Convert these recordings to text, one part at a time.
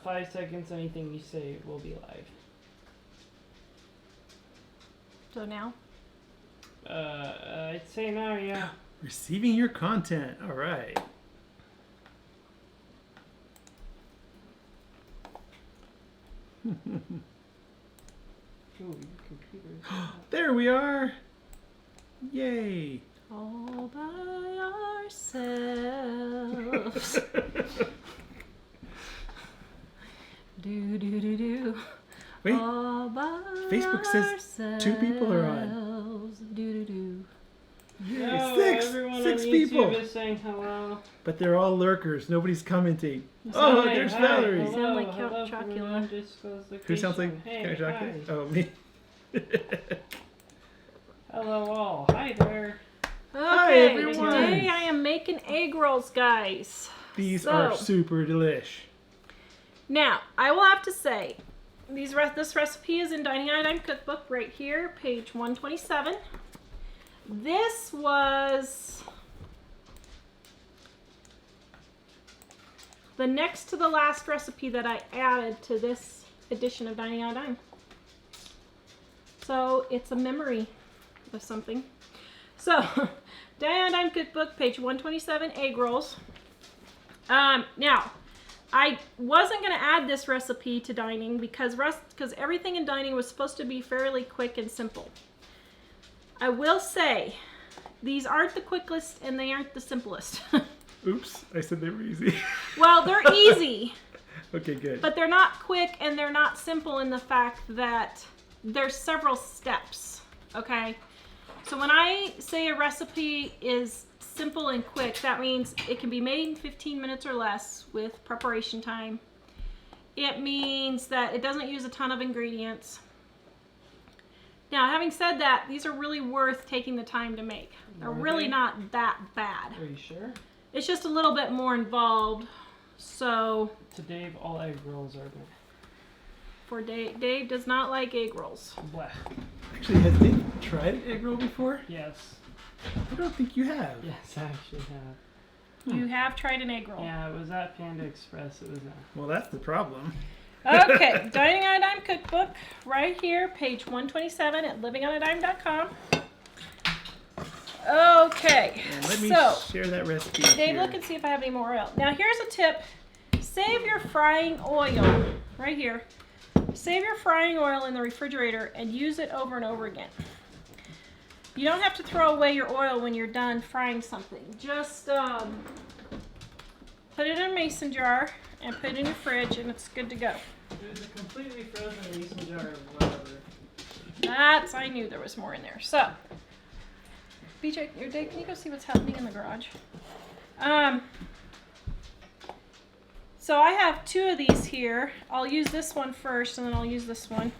5 seconds, anything you say will be live. So now? I'd say now, yeah. Receiving your content. All right. Ooh, your computer. There we are. Yay. All by ourselves. do. Wait. All by Facebook says ourselves. 2 people are on. Do. Yay, No, 6 everyone 6 on YouTube people. is saying hello. But they're all lurkers. Nobody's commenting. You Oh, sound there's Hi, Valerie. You sound like hello Count from Chocula. an undisclosed Who sounds like location. Count Chocula? Hi. Oh, me. Hello all. Hi there. Hi, Okay, everyone. today I am making egg rolls, guys. These So- are super delish. Now, I will have to say, this recipe is in Dining on a Dime cookbook right here, page 127. This was the next to the last recipe that I added to this edition of Dining on a Dime. So it's a memory of something. So, Dining on a Dime cookbook, page 127, egg rolls. Now, I wasn't going to add this recipe to dining because everything in dining was supposed to be fairly quick and simple. I will say, these aren't the quickest and they aren't the simplest. Oops, I said they were easy. Well, they're easy, Okay, good. but they're not quick and they're not simple in the fact that there's several steps, okay? So when I say a recipe is simple and quick, that means it can be made in 15 minutes or less with preparation time. It means that it doesn't use a ton of ingredients. Now, having said that, these are really worth taking the time to make. They're really not that bad. Are you sure? It's just a little bit more involved. So, To Dave, all egg rolls are good. for Dave does not like egg rolls. Blech. Actually, has Dave tried an egg roll before? Yes. I don't think you have. Yes, I actually have. You have tried an egg roll. Yeah, it was at Panda Express. It was Well, that's the problem. Okay, Dining on a Dime cookbook, right here, page 127 at livingonadime.com. Okay, And let me so share that recipe. Dave, here. look and see if I have any more oil. Now, here's a tip. Save your frying oil, right here. Save your frying oil in the refrigerator and use it over and over again. You don't have to throw away your oil when you're done frying something. Just put it in a mason jar and put it in your fridge and it's good to go. There's a completely frozen mason jar of whatever. I knew there was more in there. So, BJ, Dave, can you go see what's happening in the garage? So I have 2 of these here. I'll use this one first and then I'll use this one.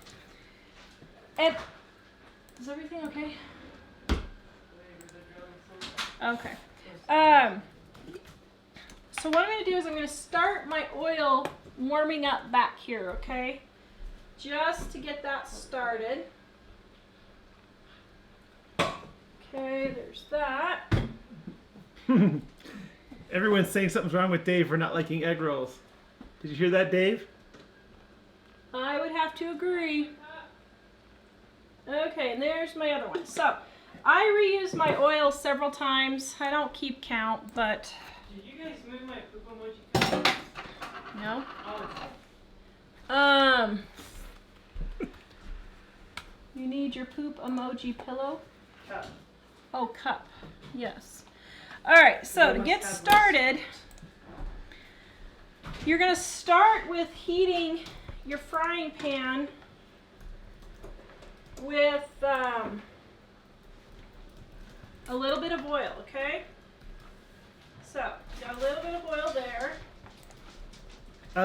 And, is everything okay? Okay. So what I'm going to do is I'm going to start my oil warming up back here, okay? Just to get that started. Okay, there's that. Everyone's saying something's wrong with Dave for not liking egg rolls. Did you hear that, Dave? I would have to agree. Okay, and there's my other one. So, I reuse my oil several times. I don't keep count, but... Did you guys move my poop emoji? No. Oh, You need your poop emoji pillow? cup. Oh, cup. Yes. Alright, so to get started, you're going to start with heating your frying pan with a little bit of oil, okay? So, got a little bit of oil there.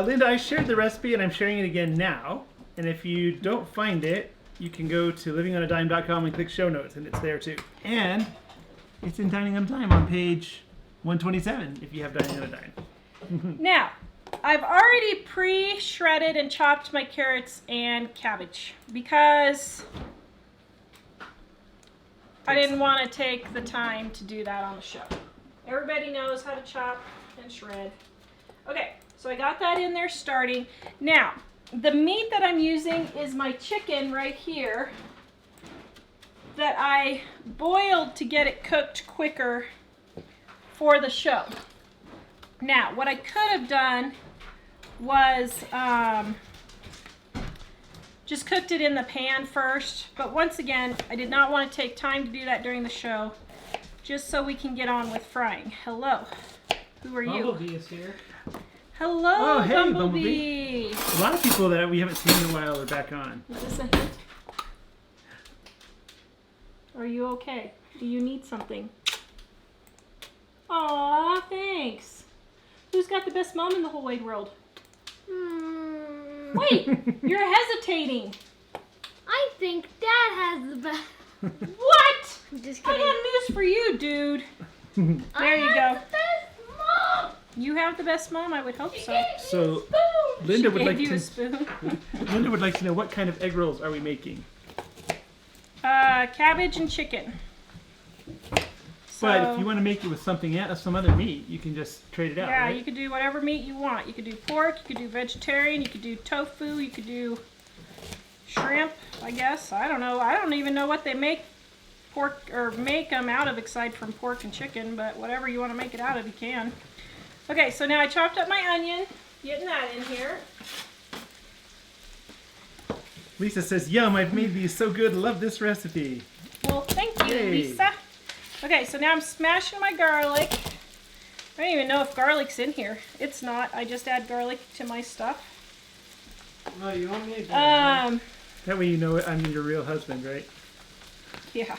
Linda, I shared the recipe and I'm sharing it again now. And if you don't find it, you can go to livingonadime.com and click show notes and it's there too. And it's in Dining on a Dime on page 127 if you have Dining on a Dime. Now, I've already pre-shredded and chopped my carrots and cabbage because I didn't want to take the time to do that on the show. Everybody knows how to chop and shred. Okay, So I got that in there starting. Now, the meat that I'm using is my chicken right here that I boiled to get it cooked quicker for the show. Now, what I could have done was just cooked it in the pan first, but once again, I did not want to take time to do that during the show, just so we can get on with frying. Hello, who are you? Bumblebee is here. Hello, Oh, hey, Bumblebee. A lot of people that we haven't seen in a while are back on. Is this a hint? Are you okay? Do you need something? Aw, thanks. Who's got the best mom in the whole wide world? Wait, you're hesitating. I think Dad has the best. What? I'm just I kidding. got news for you, dude. There you I go. have the best mom. You have the best mom, I would hope so. So Linda would Gave like you to a spoon. Linda would like to know what kind of egg rolls are we making. Cabbage and chicken. But So- if you want to make it with something else, some other meat, you can just trade it out, Yeah, right? you could do whatever meat you want. You could do pork, you could do vegetarian, you could do tofu, you could do shrimp, I guess. I don't know. I don't even know what they make pork or make them out of aside from pork and chicken, but whatever you want to make it out of, you can. Okay, so now I chopped up my onion, getting that in here. Lisa says, "Yum! I've made these so good. Love this recipe." Well, thank you, Yay. Lisa. Okay, so now I'm smashing my garlic. I don't even know if garlic's in here. It's not. I just add garlic to my stuff. No, you want me to do that? That way you know I'm your real husband, right? Yeah.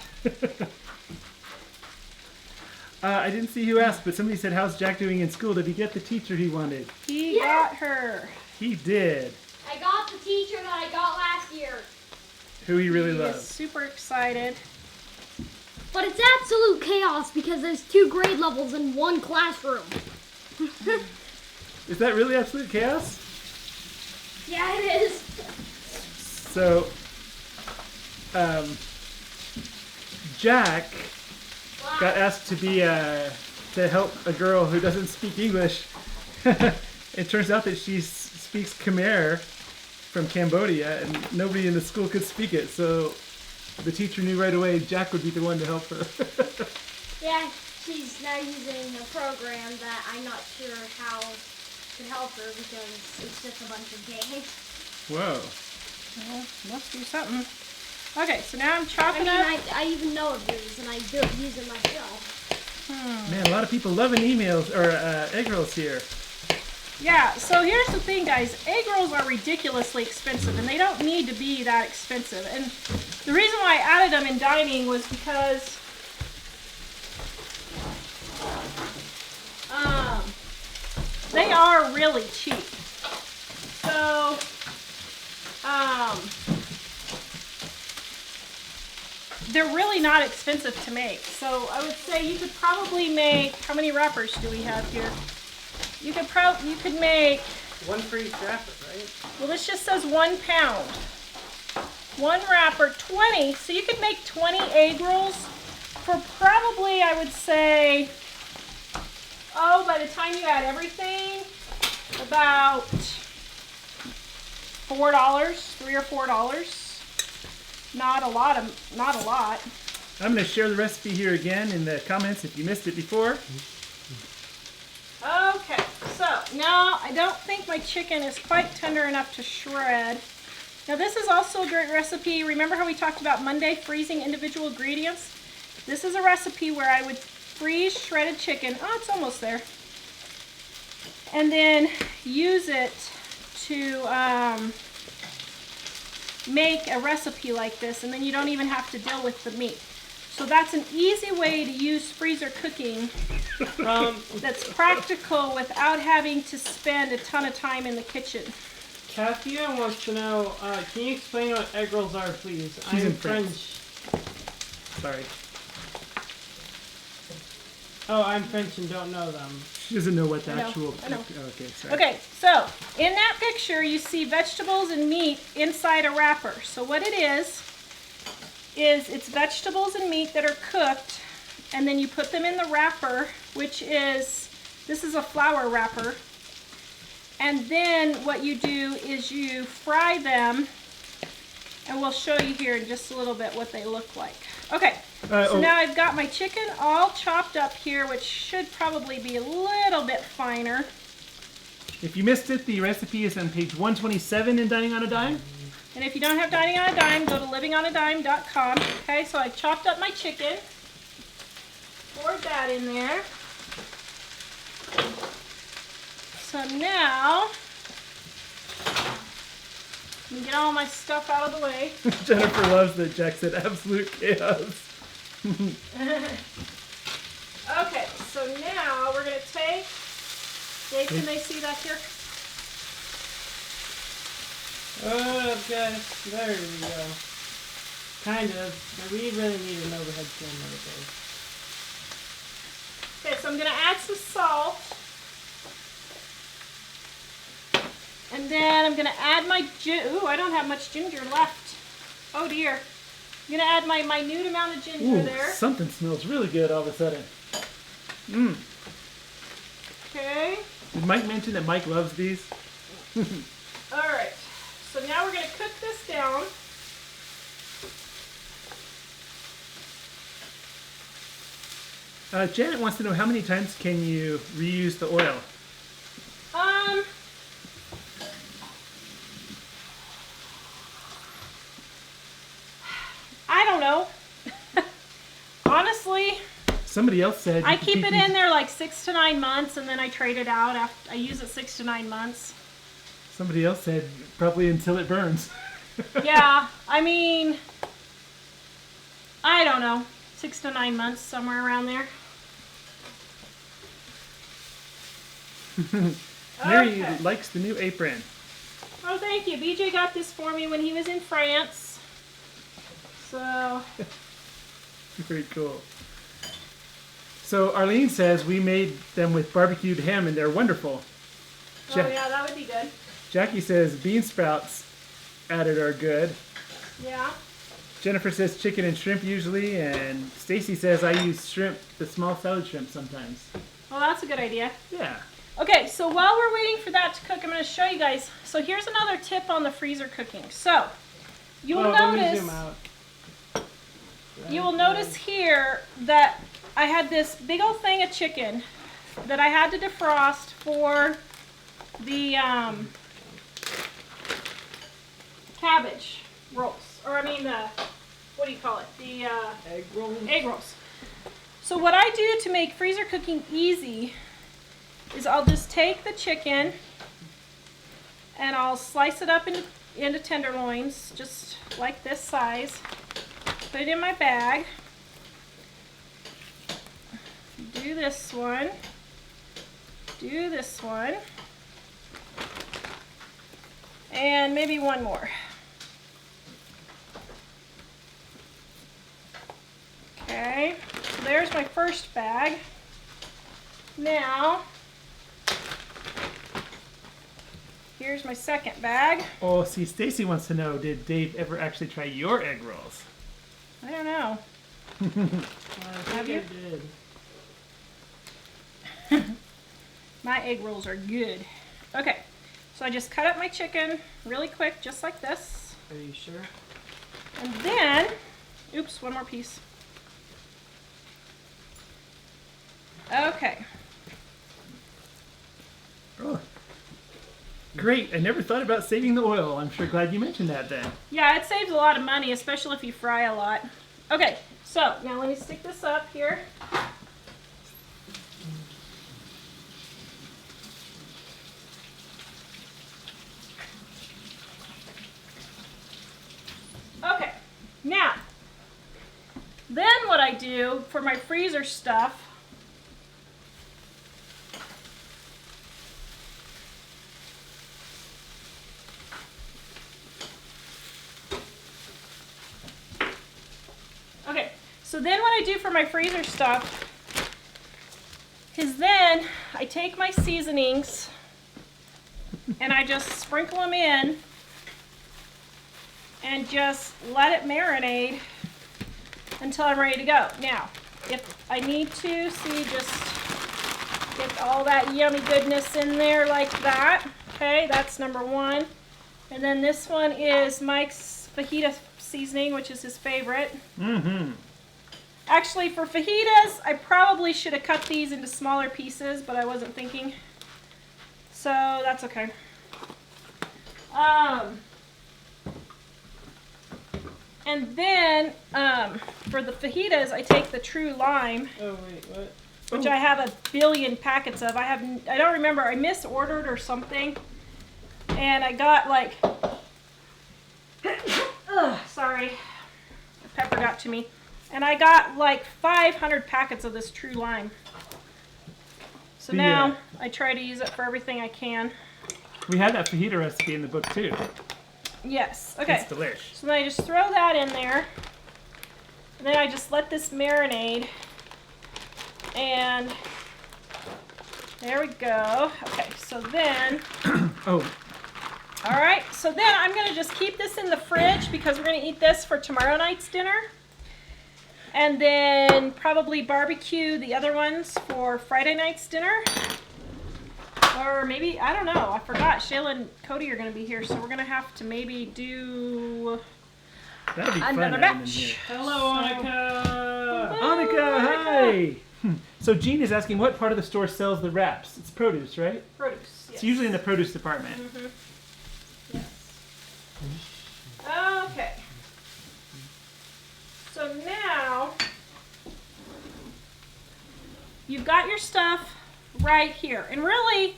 I didn't see who asked, but somebody said, "How's Jack doing in school? Did he get the teacher he wanted?" He got her. He did. I got the teacher that I got last year. Who he really He is loves. super excited. But it's absolute chaos because there's 2 grade levels in one classroom. Is that really absolute chaos? Yeah, it is. So, Jack got asked to be to help a girl who doesn't speak English. It turns out that she speaks Khmer from Cambodia, and nobody in the school could speak it. So the teacher knew right away Jack would be the one to help her. Yeah, she's now using a program that I'm not sure how to help her because it's just a bunch of games. Whoa. Well, must do something. Okay, so now I'm I chopping mean, up. I even know of these and I use it myself. Man, a lot of people loving emails or egg rolls here. Yeah, so here's the thing, guys. Egg rolls are ridiculously expensive, and they don't need to be that expensive. And the reason why I added them in dining was because they are really cheap. So, they're really not expensive to make. So I would say you could probably make, how many wrappers do we have here? You could make, One for each wrapper, right? well, this just says 1 pound. 1 wrapper, 20. So you could make 20 egg rolls for probably, I would say, by the time you add everything, about $4, $3 or $4. Not a lot. I'm going to share the recipe here again in the comments if you missed it before. Okay, so now I don't think my chicken is quite tender enough to shred. Now this is also a great recipe. Remember how we talked about Monday freezing individual ingredients? This is a recipe where I would freeze shredded chicken. Oh, it's almost there. And then use it to make a recipe like this, and then you don't even have to deal with the meat. So that's an easy way to use freezer cooking that's practical without having to spend a ton of time in the kitchen. Kathy wants to know, can you explain what egg rolls are, please? She's I'm in France. Sorry. Oh, I'm French and don't know them. She doesn't know what the I know, actual... I know. Oh, okay, sorry. Okay, so in that picture you see vegetables and meat inside a wrapper. So what it is it's vegetables and meat that are cooked, and then you put them in the wrapper, which is, this is a flour wrapper. And then what you do is you fry them, and we'll show you here in just a little bit what they look like. Okay, so now I've got my chicken all chopped up here, which should probably be a little bit finer. If you missed it, the recipe is on page 127 in Dining on a Dime. And if you don't have Dining on a Dime, go to livingonadime.com. Okay, so I chopped up my chicken, poured that in there. So now, let me get all my stuff out of the way. Jennifer loves that Jack said absolute chaos. Okay, so now we're going to take, Dave, can they see that here? Okay, there we go. Kind of. We really need an overhead camera today. Okay, so I'm going to add some salt. And then I'm going to add my, ooh, I don't have much ginger left. Oh dear. I'm going to add my minute amount of ginger there. Something smells really good all of a sudden. Mmm. Okay. Did Mike mention that Mike loves these? Alright. So now we're going to cook this down. Janet wants to know how many times can you reuse the oil? I don't know. Honestly, Somebody else said I keep it in there like 6 to 9 months, and then I trade it out after I use it 6 to 9 months. Somebody else said probably until it burns. Yeah, I mean, I don't know, 6 to 9 months, somewhere around there. Mary Okay. likes the new apron. Oh, thank you. BJ got this for me when he was in France. So, Very cool. So Arlene says we made them with barbecued ham and they're wonderful. oh yeah, that would be good. Jackie says bean sprouts added are good. Yeah. Jennifer says chicken and shrimp usually, and Stacy says I use shrimp, the small salad shrimp sometimes. Well, that's a good idea. Yeah. Okay, so while we're waiting for that to cook, I'm going to show you guys. So here's another tip on the freezer cooking. So you will Let me notice, zoom out. you will notice here that I had this big old thing of chicken that I had to defrost for the cabbage rolls, or I mean the, what do you call it? The Egg rolls. egg rolls. So what I do to make freezer cooking easy is I'll just take the chicken and I'll slice it up into tenderloins, just like this size. Put it in my bag. Do this one. Do this one. And maybe one more. Okay, so there's my first bag. Now, here's my second bag. Oh, see, Stacy wants to know, did Dave ever actually try your egg rolls? I don't know. Have you? Did. My egg rolls are good. Okay, so I just cut up my chicken really quick, just like this. Are you sure? And then, oops, one more piece. Okay. Oh, great. I never thought about saving the oil. I'm sure glad you mentioned that then. Yeah, it saves a lot of money, especially if you fry a lot. Okay, so now let me stick this up here. Okay, now, then what I do for my freezer stuff, okay, so then what I do for my freezer stuff is then I take my seasonings and I just sprinkle them in and just let it marinate until I'm ready to go. Now, if I need to, see, just get all that yummy goodness in there like that. Okay, that's number 1. And then this one is Mike's fajita seasoning, which is his favorite. Mm-hmm. Actually, for fajitas, I probably should have cut these into smaller pieces, but I wasn't thinking. So that's okay. And then for the fajitas, I take the true lime. Oh wait, what? Which I have a billion packets of. I don't remember. I misordered or something, and I got like, sorry, the pepper got to me, and I got like 500 packets of this true lime. So now I try to use it for everything I can. We had that fajita recipe in the book too. Yes. Okay. It's delish. So then I just throw that in there, and then I just let this marinate. And there we go. Okay, so then, Oh, all right, so then I'm gonna just keep this in the fridge because we're gonna eat this for tomorrow night's dinner. And then probably barbecue the other ones for Friday night's dinner. Or maybe, I don't know, I forgot, Shayla and Cody are gonna be here, so we're gonna have to maybe do that'd be fun. another having them batch. here. Hello, Annika. Annika, hi! So Jean is asking what part of the store sells the wraps? It's produce, right? Produce, yes. It's usually in the produce department. Mm-hmm. Yes. Okay. So now you've got your stuff right here. And really,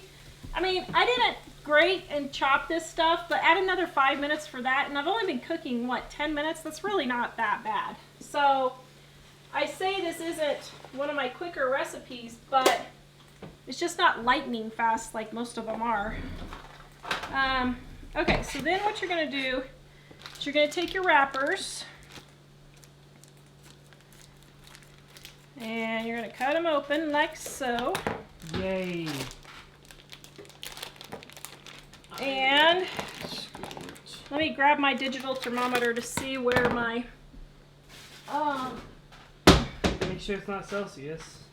I mean, I didn't grate and chop this stuff, but add another 5 minutes for that. And I've only been cooking, what, 10 minutes? That's really not that bad. So I say this isn't one of my quicker recipes, but it's just not lightning fast like most of them are. Okay, so then what you're going to do is you're going to take your wrappers and you're going to cut them open like so. Yay. And let me grab my digital thermometer to see where my Make sure it's not Celsius.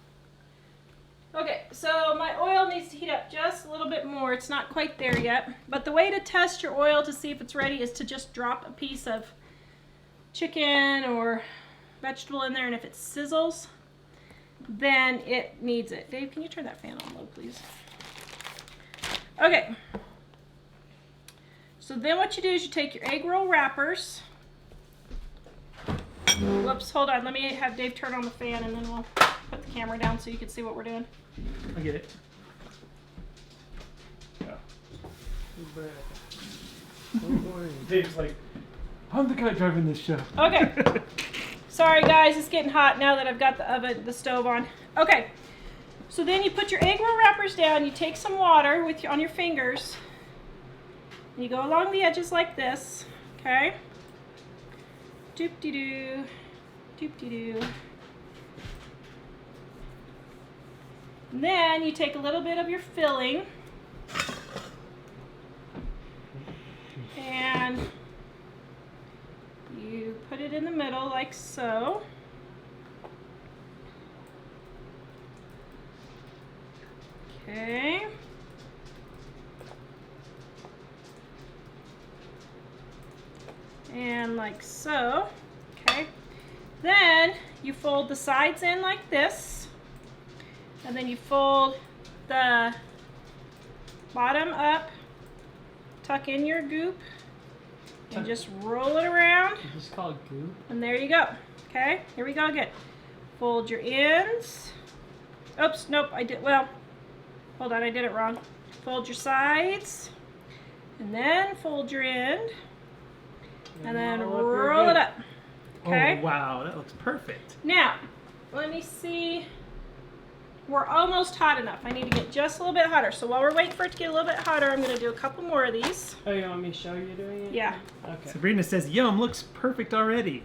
okay, so my oil needs to heat up just a little bit more. It's not quite there yet. But the way to test your oil to see if it's ready is to just drop a piece of chicken or vegetable in there, and if it sizzles, then it needs it. Dave, can you turn that fan on low, please? Okay. So then what you do is you take your egg roll wrappers. Whoops, hold on. Let me have Dave turn on the fan and then we'll put the camera down so you can see what we're doing. I get it. Oh boy. Dave's like, I'm the guy driving this show. Okay. Sorry guys, it's getting hot now that I've got the stove on. Okay. So then you put your egg roll wrappers down, you take some water on your fingers, and you go along the edges like this, okay? Doop-de-doo, doop-de-doo. And then you take a little bit of your filling and you put it in the middle like so. Okay. And like so. Okay. Then you fold the sides in like this. And then you fold the bottom up, tuck in your goop, and just roll it around. Is this called goop? And there you go. Okay, here we go again. Fold your ends. Oops, nope, hold on, I did it wrong. Fold your sides, and then fold your end, and then roll it up. Okay? Oh, wow, that looks perfect. Now, let me see. We're almost hot enough. I need to get just a little bit hotter. So while we're waiting for it to get a little bit hotter, I'm going to do a couple more of these. Oh, you want me to show you doing it? Yeah. Okay. Sabrina says, yum, looks perfect already.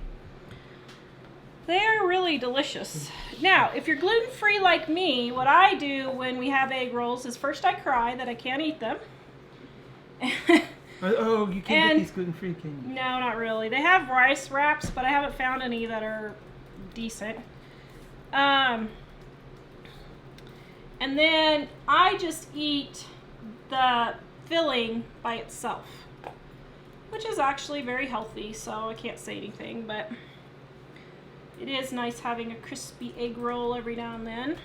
They're really delicious. Now, if you're gluten-free like me, what I do when we have egg rolls is first I cry that I can't eat them. Oh, you can't get these gluten-free, can you? No, not really. They have rice wraps, but I haven't found any that are decent. And then I just eat the filling by itself, which is actually very healthy, so I can't say anything, but it is nice having a crispy egg roll every now and then.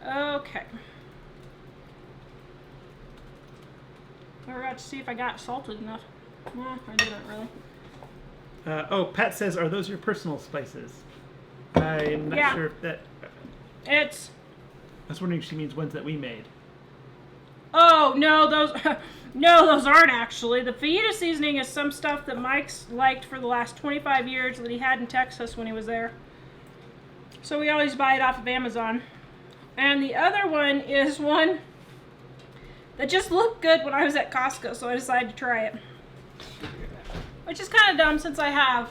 Okay. I forgot to see if I got salted enough. No, I didn't really. Oh, Pat says, are those your personal spices? I'm not sure if that... It's... I was wondering if she means ones that we made. Oh, no, those... No, those aren't actually. The fajita seasoning is some stuff that Mike's liked for the last 25 years that he had in Texas when he was there. So we always buy it off of Amazon. And the other one is one that just looked good when I was at Costco, so I decided to try it. Which is kind of dumb since I have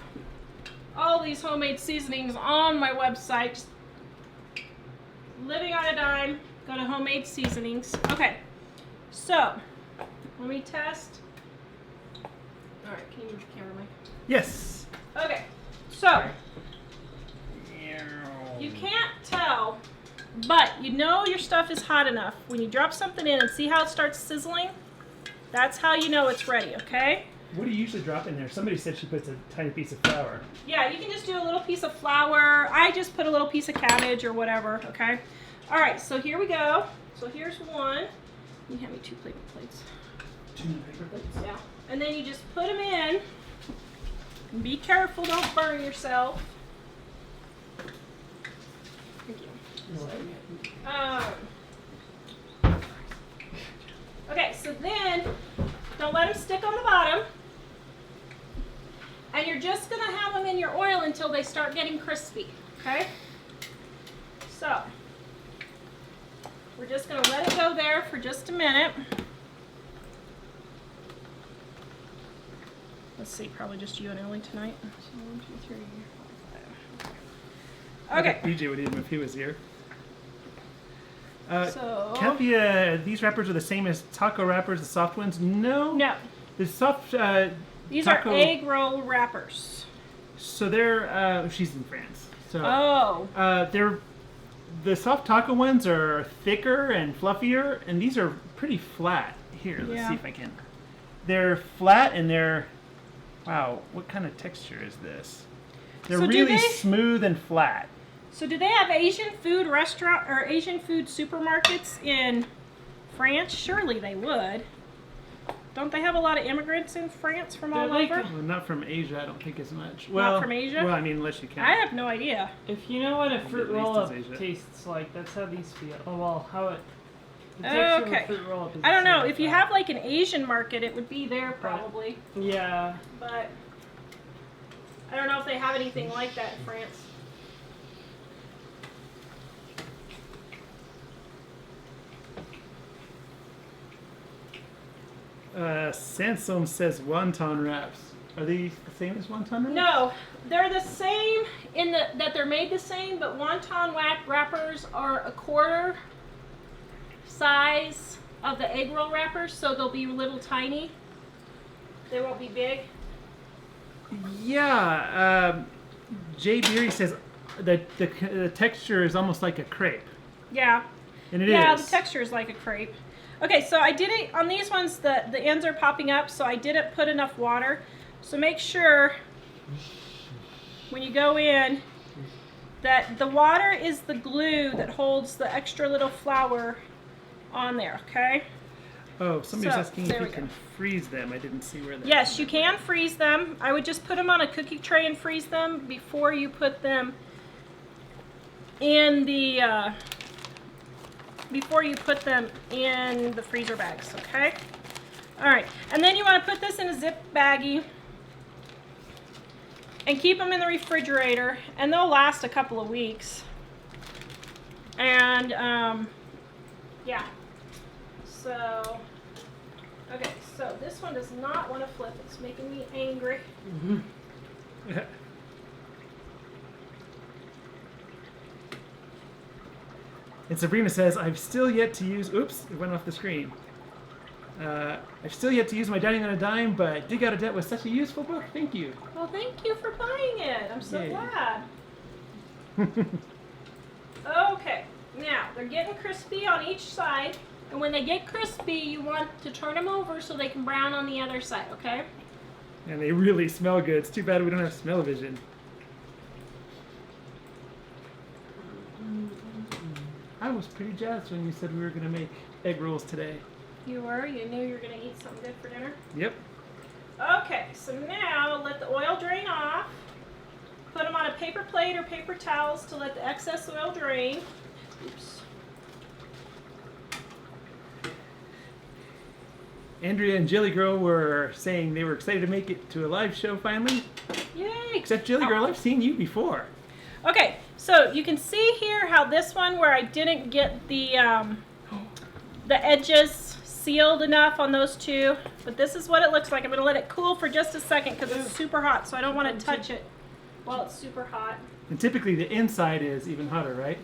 all these homemade seasonings on my website. Just living on a dime, go to homemade seasonings. Okay, so let me test. All right, can you move the camera, Mike? Yes. Okay, so you can't tell, but you know your stuff is hot enough. When you drop something in and see how it starts sizzling, that's how you know it's ready, okay? What do you usually drop in there? Somebody said she puts a tiny piece of flour. Yeah, you can just do a little piece of flour. I just put a little piece of cabbage or whatever, okay? All right, so here we go. So here's one. You hand me 2 paper plates. 2 paper plates? Yeah. And then you just put them in. And be careful, don't burn yourself. Thank you. Okay, so then don't let them stick on the bottom. And you're just going to have them in your oil until they start getting crispy, okay? So, we're just going to let it go there for just a minute. Let's see, probably just you and Ellie tonight. So 1, 2, 3, 4, 5. Okay. BJ would eat him if he was here. So Kathy, these wrappers are the same as taco wrappers, the soft ones? No. no, The soft these taco... are egg roll wrappers. So they're, she's in France. So Oh. they're, the soft taco ones are thicker and fluffier, and these are pretty flat. Here, let's Yeah. see if I can. They're flat and they're, wow, what kind of texture is this? They're So do really they- smooth and flat. So do they have Asian food restaurant or Asian food supermarkets in France? Surely they would. Don't they have a lot of immigrants in France from all They're like- over? Well, not from Asia, I don't think as much. Not from Asia? Well, I mean, unless you can. I have no idea. If you know what a fruit At least roll-up it's Asia. tastes like, that's how these feel. Oh well, how it. The texture Okay. of a fruit roll-up is I don't the know. same If you as have like an Asian market, it would be there probably. that. Yeah. But I don't know if they have anything like that in France. Sansom says wonton wraps. Are they the same as wonton wraps? No, they're the same in that they're made the same, but wonton wrappers are a quarter size of the egg roll wrappers, so they'll be little tiny. They won't be big. Yeah. Jay Beery says that the texture is almost like a crepe. Yeah. And it Yeah, is. the texture is like a crepe. Okay, so I didn't, on these ones, the ends are popping up, so I didn't put enough water. So make sure when you go in that the water is the glue that holds the extra little flour on there, okay? Oh, somebody's So, asking if there you we can go. freeze them. I didn't see where that. Yes, you can freeze them. I would just put them on a cookie tray and freeze them before you put them in the freezer bags, okay? All right, and then you want to put this in a zip baggie and keep them in the refrigerator, and they'll last a couple of weeks. And yeah, so okay, so this one does not want to flip. It's making me angry. And Sabrina says, I've still yet to use, oops, it went off the screen. I've still yet to use my Dining on a Dime, but Dig Out a Debt was such a useful book. Thank you. Well, thank you for buying it. I'm so Yay. glad. Okay, now they're getting crispy on each side. And when they get crispy, you want to turn them over so they can brown on the other side, okay? And they really smell good. It's too bad we don't have smell-o-vision. I was pretty jazzed when you said we were going to make egg rolls today. You were? You knew you were going to eat something good for dinner? Yep. Okay, so now let the oil drain off. Put them on a paper plate or paper towels to let the excess oil drain. Oops. Andrea and Jelly Girl were saying they were excited to make it to a live show finally. Yay! Except Jelly Girl, I've seen you before. Okay, so you can see here how this one where I didn't get the edges sealed enough on those two, but this is what it looks like. I'm gonna let it cool for just a second because it's super hot, so I don't want to touch it while it's super hot. And typically the inside is even hotter, right?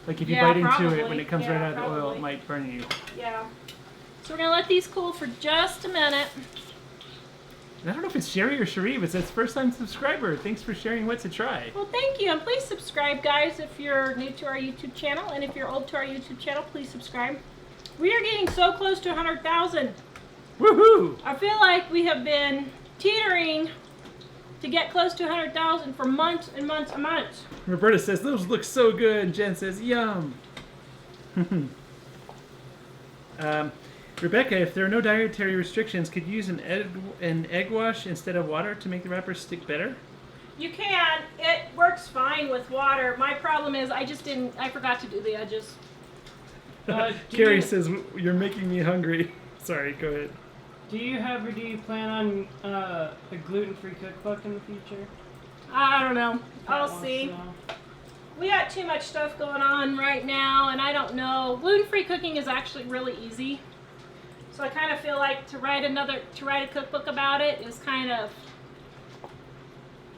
Like if you Yeah, bite into probably. it when it comes Yeah, right out of the oil, probably. it might burn you. Yeah. So we're gonna let these cool for just a minute. And I don't know if it's Sherry or Sharif. It says first time subscriber. Thanks for sharing what to try. Well, thank you, and please subscribe, guys, if you're new to our YouTube channel, and if you're old to our YouTube channel, please subscribe. We are getting so close to 100,000. Woohoo! I feel like we have been teetering to get close to 100,000 for months and months and months. Roberta says those look so good. And Jen says yum. Rebecca, if there are no dietary restrictions, could you use an egg wash instead of water to make the wrappers stick better? You can. It works fine with water. My problem is I forgot to do the edges. Carrie says, you're making me hungry. Sorry, go ahead. Do you plan on a gluten-free cookbook in the future? I don't know. Pat I'll wants see. to know. We got too much stuff going on right now, and I don't know. Gluten-free cooking is actually really easy. So I kind of feel like to write a cookbook about it is kind of,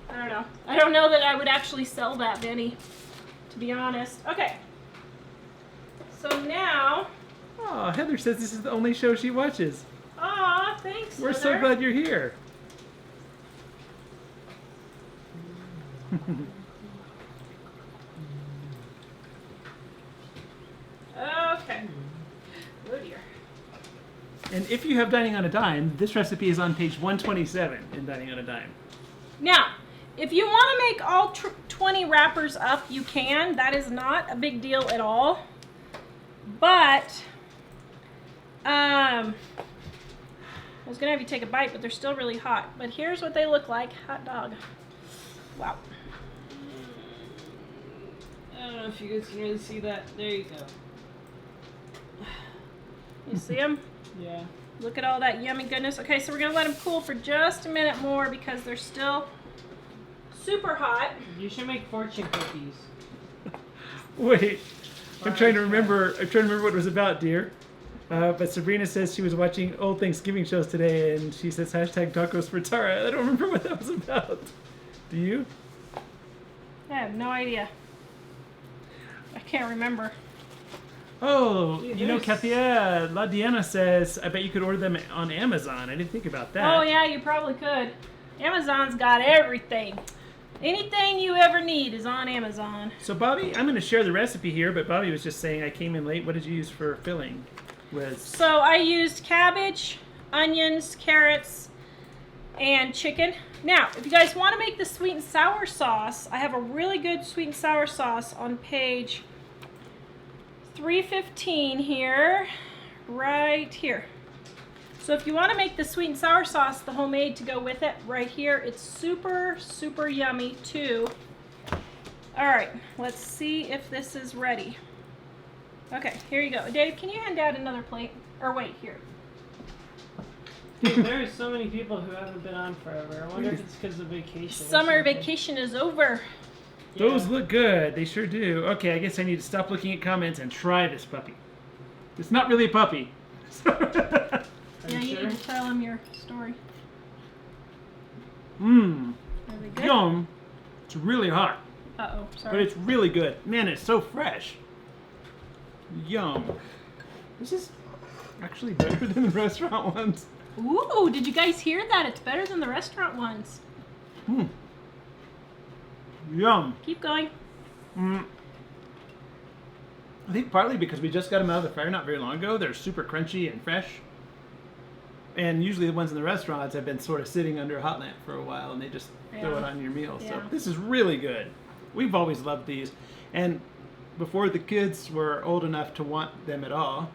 I don't know. I don't know that I would actually sell that many, to be honest. Okay. So now, Oh, Heather says this is the only show she watches. aw, thanks, We're so Heather. glad you're here. Okay. Oh dear. And if you have Dining on a Dime, this recipe is on page 127 in Dining on a Dime. Now, if you want to make all 20 wrappers up, you can. That is not a big deal at all. But, I was going to have you take a bite, but they're still really hot. But here's what they look like. Hot dog. Wow. I don't know if you guys can really see that. There you go. You see them? Yeah. Look at all that yummy goodness. Okay, so we're going to let them cool for just a minute more because they're still super hot. You should make fortune cookies. Wait, I'm trying to remember what it was about, dear. But Sabrina says she was watching old Thanksgiving shows today, and she says hashtag tacos for Tara. I don't remember what that was about. Do you? I have no idea. I can't remember. Oh, Dude, you know, there's- Kathia La Diana says, I bet you could order them on Amazon. I didn't think about that. Oh yeah, you probably could. Amazon's got everything. Anything you ever need is on Amazon. So, Bobby, I'm going to share the recipe here, but Bobby was just saying I came in late. What did you use for filling? So I used cabbage, onions, carrots, and chicken. Now, if you guys want to make the sweet and sour sauce, I have a really good sweet and sour sauce on page 315 here, right here. So if you want to make the sweet and sour sauce, the homemade to go with it, right here, it's super, super yummy too. All right, let's see if this is ready. Okay, here you go. Dave, can you hand Dad another plate? Or wait, here. Dude, there are so many people who haven't been on forever. I wonder if it's because of vacation. or Summer something. vacation is over. Yeah. Those look good. They sure do. Okay, I guess I need to stop looking at comments and try this puppy. It's not really a puppy. Are Yeah, you sure? need to tell him your story. Mmm. Are they good? Yum. It's really hot, Uh-oh, but sorry. it's really good. Man, it's so fresh. Yum. This is actually better than the restaurant ones. Ooh, did you guys hear that? It's better than the restaurant ones. Mmm. Yum. Keep going. Mm. I think partly because we just got them out of the fryer not very long ago. They're super crunchy and fresh. And usually the ones in the restaurants have been sort of sitting under a hot lamp for a while, and they just throw it on your meal. Yeah. So this is really good. We've always loved these. And before the kids were old enough to want them at all,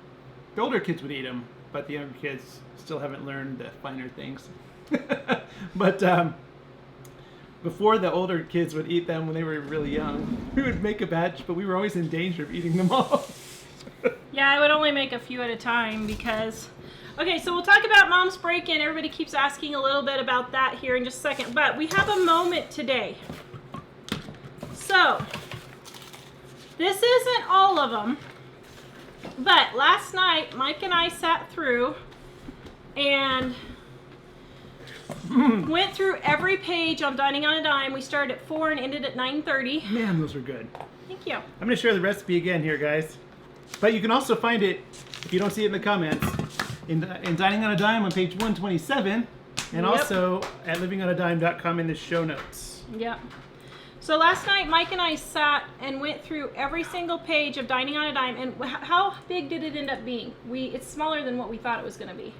the older kids would eat them, but the younger kids still haven't learned the finer things. But before the older kids would eat them when they were really young, we would make a batch, but we were always in danger of eating them all. Yeah, I would only make a few at a time because... Okay, so we'll talk about Mom's Break-In. Everybody keeps asking a little bit about that here in just a second. But we have a moment today. So, this isn't all of them. But last night, Mike and I sat through and went through every page on Dining on a Dime. We started at 4 and ended at 9:30. Man, those are good. Thank you. I'm going to share the recipe again here, guys. But you can also find it, if you don't see it in the comments, in Dining on a Dime on page 127, and also at livingonadime.com in the show notes. Yep. So last night, Mike and I sat and went through every single page of Dining on a Dime, and how big did it end up being? It's smaller than what we thought it was going to be.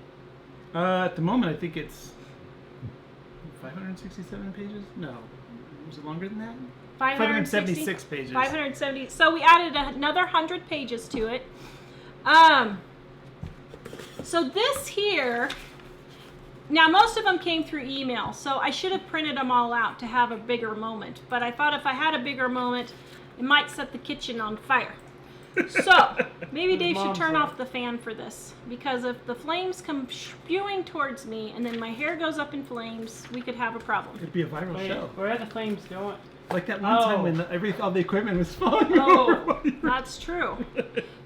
At the moment, I think it's 567 pages? No. Was it longer than that? 576 pages. 570. So we added another 100 pages to it. So this here, now most of them came through email, so I should have printed them all out to have a bigger moment. But I thought if I had a bigger moment, it might set the kitchen on fire. So maybe Dave should turn off the fan for this, because if the flames come spewing towards me and then my hair goes up in flames, we could have a problem. It'd be a viral show. Where are the flames going? Like that one time when all the equipment was falling over. That's true.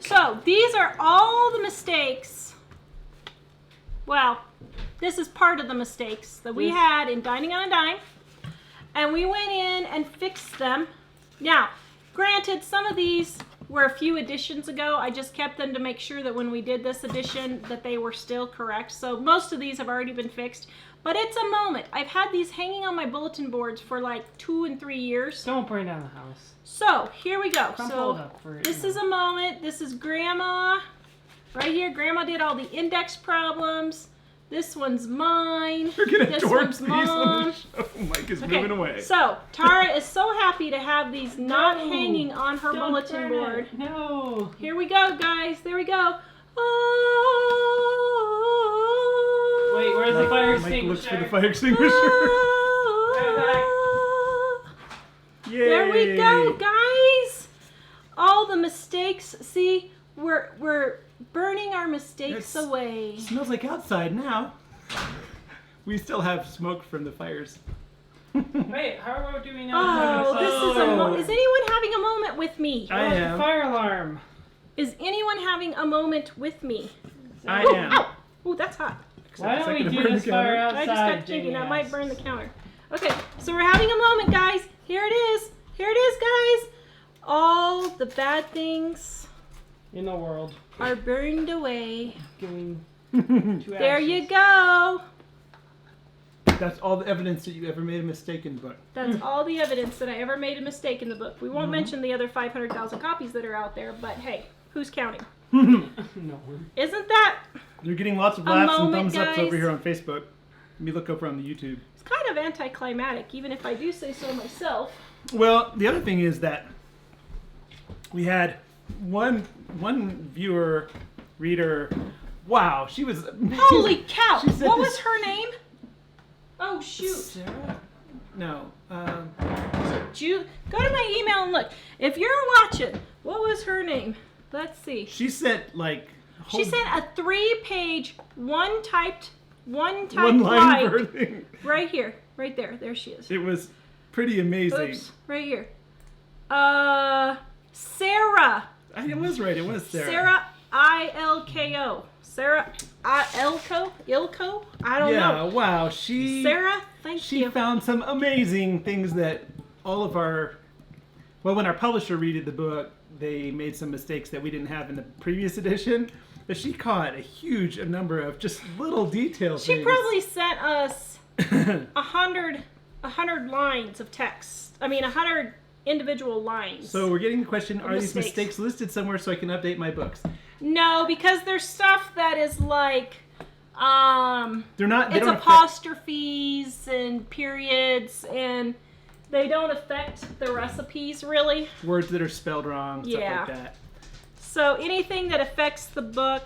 So these are all the mistakes. Well, this is part of the mistakes that we had in Dining on a Dime. And we went in and fixed them. Now, granted, some of these were a few editions ago. I just kept them to make sure that when we did this edition that they were still correct. So most of these have already been fixed. But it's a moment. I've had these hanging on my bulletin boards for like 2 and 3 years. Don't burn down the house. So, here we go. Crumple it up for this is a moment. This is Grandma. Right here, Grandma did all the index problems. This one's mine. You're gonna this torch one's these mine. on the show. Mike is moving away. So, Tara is so happy to have these not hanging on her Don't bulletin burn board. it. No. Here we go, guys. There we go. Wait, where's the fire Mike extinguisher? looks for the fire extinguisher. Yay! There we go, guys. All the mistakes. See, we're burning our mistakes away. It smells like outside now. We still have smoke from the fires. Wait, how are we doing now? Oh, this is is anyone having a moment with me? I am. The fire alarm. Is anyone having a moment with me? I am. Ow. Oh, that's hot. Why don't we Is that do gonna burn this the fire counter? outside? I just got thinking that might burn the counter. Okay, so we're having a moment, guys. Here it is. Here it is, guys. All the bad things in the world are burned away. going to There ashes. you go. That's all the evidence that you ever made a mistake in the book. That's all the evidence that I ever made a mistake in the book. We won't mention the other 500,000 copies that are out there, but hey, who's counting? No. Isn't that You're getting lots of laughs and moment, thumbs ups guys. over here on Facebook. Let me look over on the YouTube. it's kind of anticlimactic, even if I do say so myself. Well, the other thing is that we had one viewer, reader. Wow, she was amazing. Holy cow! She said What this- was her name? Oh shoot! Sarah? No. Go to my email and look. If you're watching, what was her name? Let's see. She sent like. She sent a 3-page, one typed one line like per thing. right here, right there. There she is. It was pretty amazing. Oops, right here. Sarah. It was right. It was Sarah. Sarah ILKO. Sarah Ilko? I don't Yeah. know. Wow. Sarah, thank She you. found some amazing things that all of our. Well, when our publisher redid the book, they made some mistakes that we didn't have in the previous edition. But she caught a huge number of just little details. She probably sent us 100 lines of text. I mean, 100 individual lines. So we're getting the question, are these Mistakes. mistakes listed somewhere so I can update my books? No, because there's stuff that is like, They're not. They it's don't apostrophes and periods, and they don't affect the recipes really. affect words that are spelled wrong, stuff Yeah. like that. So anything that affects the book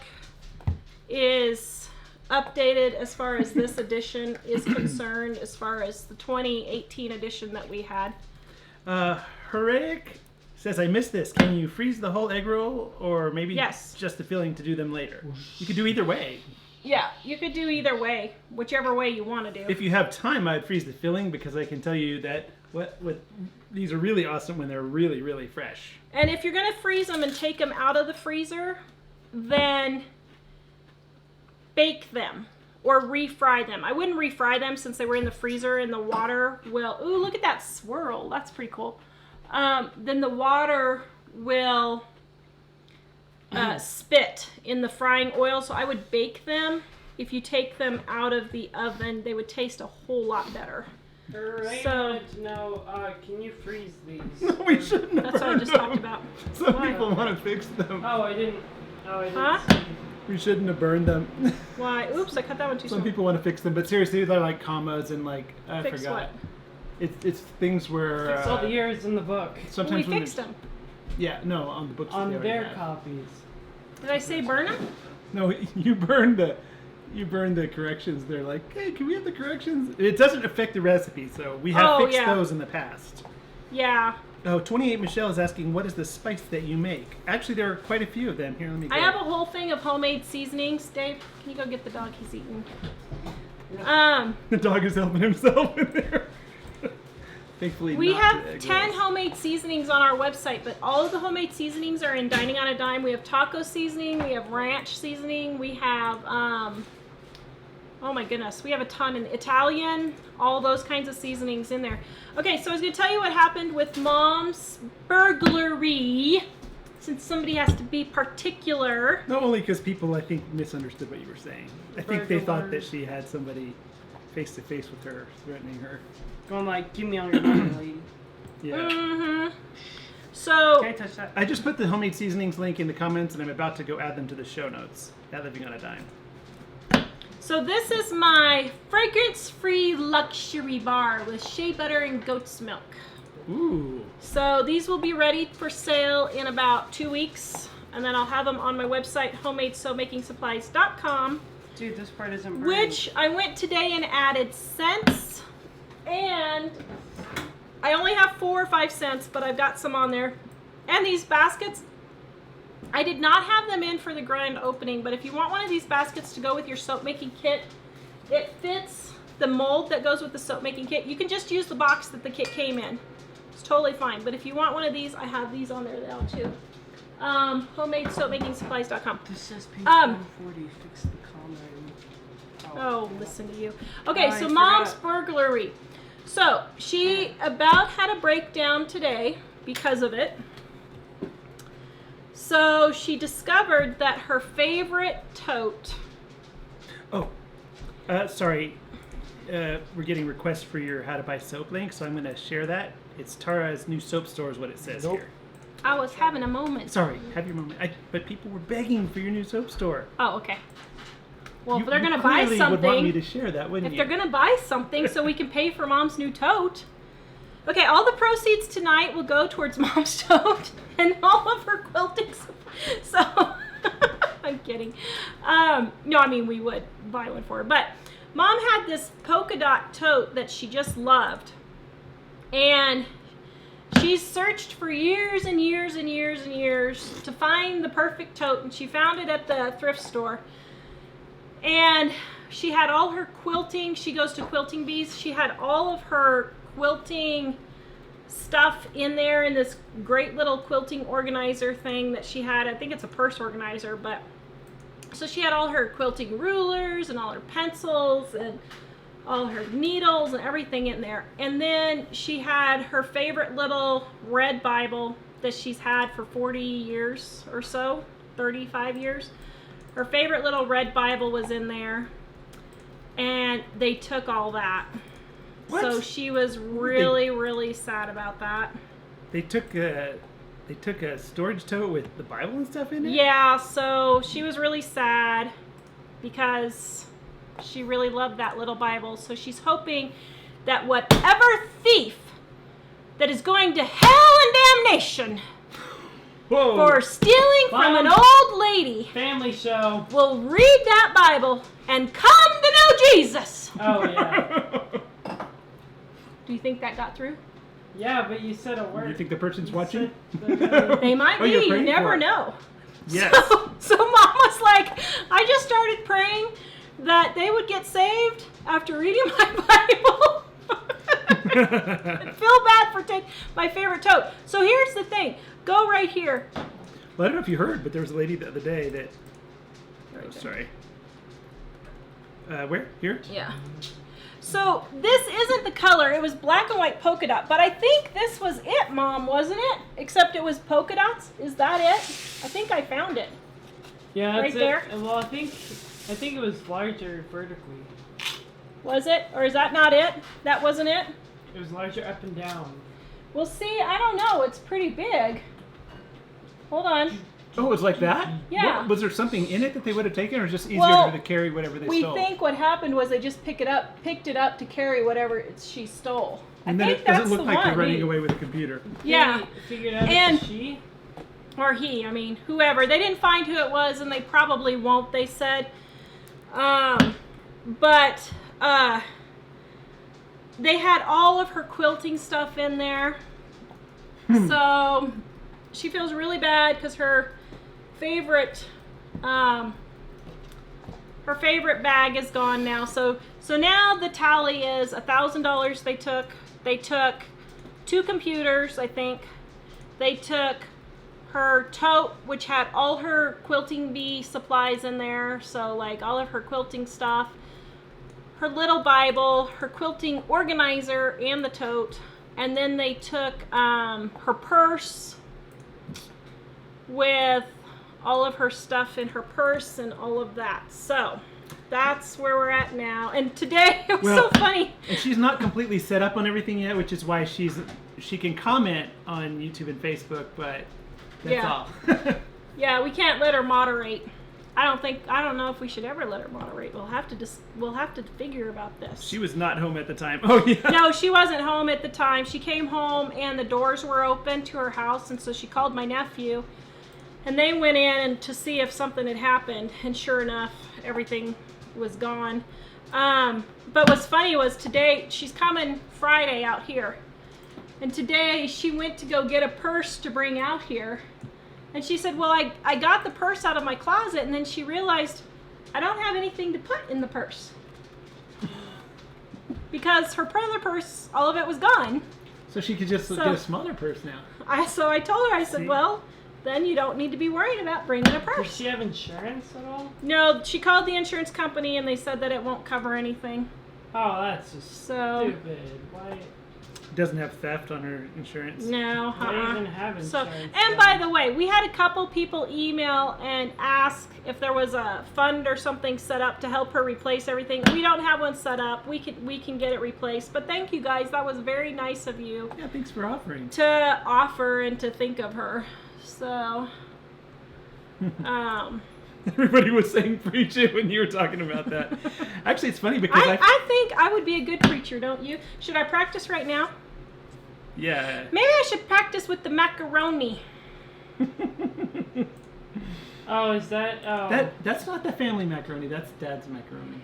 is updated as far as this edition is concerned, as far as the 2018 edition that we had. Heretic says, I missed this. Can you freeze the whole egg roll, or maybe Yes. just the filling to do them later? You could do either way. Yeah, you could do either way, whichever way you want to do. If you have time, I'd freeze the filling, because I can tell you that these are really awesome when they're really, really fresh. And if you're going to freeze them and take them out of the freezer, then bake them or refry them. I wouldn't refry them since they were in the freezer and the water will... Ooh, look at that swirl. That's pretty cool. Then the water will spit in the frying oil, so I would bake them. If you take them out of the oven, they would taste a whole lot better. Ray So- wanted to know, can you freeze these? No, we shouldn't have That's what I burned just them. talked about. Some Why? people want to fix them. Oh, I didn't Huh? see. We shouldn't have burned them. Why? Oops, I cut that one too Some soon. people want to fix them, but seriously, they're like commas and like, I Fix forgot. what? It's things where... It's all the years in the book. sometimes We when fixed there's- them. Yeah, no, on the books that On they already their have. copies. Did I say burn them? No, you burned the corrections. They're like, hey, can we have the corrections? It doesn't affect the recipe, so we have Oh, fixed yeah. those in the past. Yeah. Oh, 28 Michelle is asking, what is the spice that you make? Actually, there are quite a few of them. Here, let me go. I have a whole thing of homemade seasonings. Dave, can you go get the dog? He's eating. The dog is helping himself in there. Thankfully, We not have the egg 10 rolls. homemade seasonings on our website, but all of the homemade seasonings are in Dining on a Dime. We have taco seasoning, we have ranch seasoning, we have, oh my goodness, we have a ton in Italian, all those kinds of seasonings in there. Okay, so I was going to tell you what happened with Mom's burglary, since somebody has to be particular. Not only because people, I think, misunderstood what you were saying. I think they thought that Burglars. she had somebody face to face with her, threatening her. Going like, give me all your money, lady. Yeah. Mm-hmm. So, Can't touch that. I just put the homemade seasonings link in the comments, and I'm about to go add them to the show notes at Living on a Dime. so this is my fragrance-free luxury bar with shea butter and goat's milk. Ooh. So these will be ready for sale in about 2 weeks, and then I'll have them on my website, homemadesoapmakingsupplies.com, Dude, this part isn't burning. which I went today and added scents, and I only have 4 or 5 cents, but I've got some on there. And these baskets, I did not have them in for the grand opening, but if you want one of these baskets to go with your soap making kit, it fits the mold that goes with the soap making kit. You can just use the box that the kit came in. It's totally fine. But if you want one of these, I have these on there now too. HomemadeSoapMakingSupplies.com. This says page 140, fix the comment. Oh, listen to you. Okay, I so Mom's forgot. burglary. So she about had a breakdown today because of it. So she discovered that her favorite tote. Oh, sorry. We're getting requests for your how to buy soap link, so I'm going to share that. It's Tara's new soap store is what it says Nope. here. I was having a moment. Sorry, have your moment. But people were begging for your new soap store. Oh, okay. Well, You- if they're you gonna buy clearly would want me something, to share that, wouldn't if you? they're gonna buy something, so we can pay for Mom's new tote. Okay, all the proceeds tonight will go towards Mom's tote and all of her quilting. So, I'm kidding. No, I mean we would buy one for her, but Mom had this polka dot tote that she just loved, and she's searched for years and years and years and years to find the perfect tote, and she found it at the thrift store. And she had all her quilting. She goes to Quilting Bees. She had all of her quilting stuff in there in this great little quilting organizer thing that she had. I think it's a purse organizer, but so she had all her quilting rulers and all her pencils and all her needles and everything in there. And then she had her favorite little red Bible that she's had for 40 years or so, 35 years. Her favorite little red Bible was in there, and they took all that. What? So she was really, really sad about that. They took a storage tote with the Bible and stuff in it? Yeah, so she was really sad because she really loved that little Bible. So she's hoping that whatever thief that is going to hell and damnation Whoa. for stealing from an Mom. old lady Family show. will read that Bible and come to know Jesus. Oh, yeah. Do you think that got through? Yeah, but you said a word. You think the person's You watching? said the- They might Oh, be. you're You praying never for it. know. Yes. So Mom was like, I just started praying that they would get saved after reading my Bible. I feel bad for taking my favorite tote. So here's the thing. Go right here. Well, I don't know if you heard, but there was a lady the other day that... Oh, sorry. Where? Here? Yeah. So this isn't the color. It was black and white polka dot. But I think this was it, Mom, wasn't it? Except it was polka dots. Is that it? I think I found it. Yeah, that's Right there? it. Well, I think it was larger vertically. Was it? Or is that not it? That wasn't it? It was larger up and down. Well, see, I don't know. It's pretty big. Hold on. Oh, it was like that? Yeah. What, was there something in it that they would have taken, or just easier Well, to carry whatever they We stole? think what happened was they just picked it up to carry whatever she stole. And I then think it doesn't that's look the like one. they're running away with a computer. Yeah. They figured out And- it's a she. Or he, I mean, whoever. They didn't find who it was, and they probably won't, they said. But they had all of her quilting stuff in there. So she feels really bad because her favorite bag is gone now. So now the tally is $1,000 they took. They took 2 computers, I think. They took her tote, which had all her quilting bee supplies in there. So like all of her quilting stuff. Her little Bible, her quilting organizer, and the tote. And then they took her purse with all of her stuff in her purse and all of that. So that's where we're at now. And today it was so funny. And she's not completely set up on everything yet, which is why she can comment on YouTube and Facebook, but that's Yeah. all. Yeah, we can't let her moderate. I don't know if we should ever let her moderate. We'll have to figure about this. She was not home at the time. Oh yeah. No, she wasn't home at the time. She came home and the doors were open to her house, and so she called my nephew, and they went in to see if something had happened, and sure enough, everything was gone. But what's funny was today, she's coming Friday out here, and today she went to go get a purse to bring out here, and she said, well, I got the purse out of my closet, and then she realized I don't have anything to put in the purse. Because her other purse, all of it was gone. So she could just get a smaller purse now. So I told her, I said, See? well, then you don't need to be worried about bringing a Does purse. she have insurance at all? No, she called the insurance company and they said that it won't cover anything. Oh, that's just So, stupid. Why? Doesn't have theft on her insurance. no. Why even have insurance? So, and by the way, we had a couple people email and ask if there was a fund or something set up to help her replace everything. We don't have one set up. We can get it replaced. But thank you guys. That was very nice of you Yeah, thanks for offering. to offer and to think of her. So, Everybody was saying preach it when you were talking about that. Actually, it's funny because I think I would be a good preacher, don't you? Should I practice right now? Yeah. Maybe I should practice with the macaroni. Oh, is that? Oh. That's not the family macaroni. That's Dad's macaroni.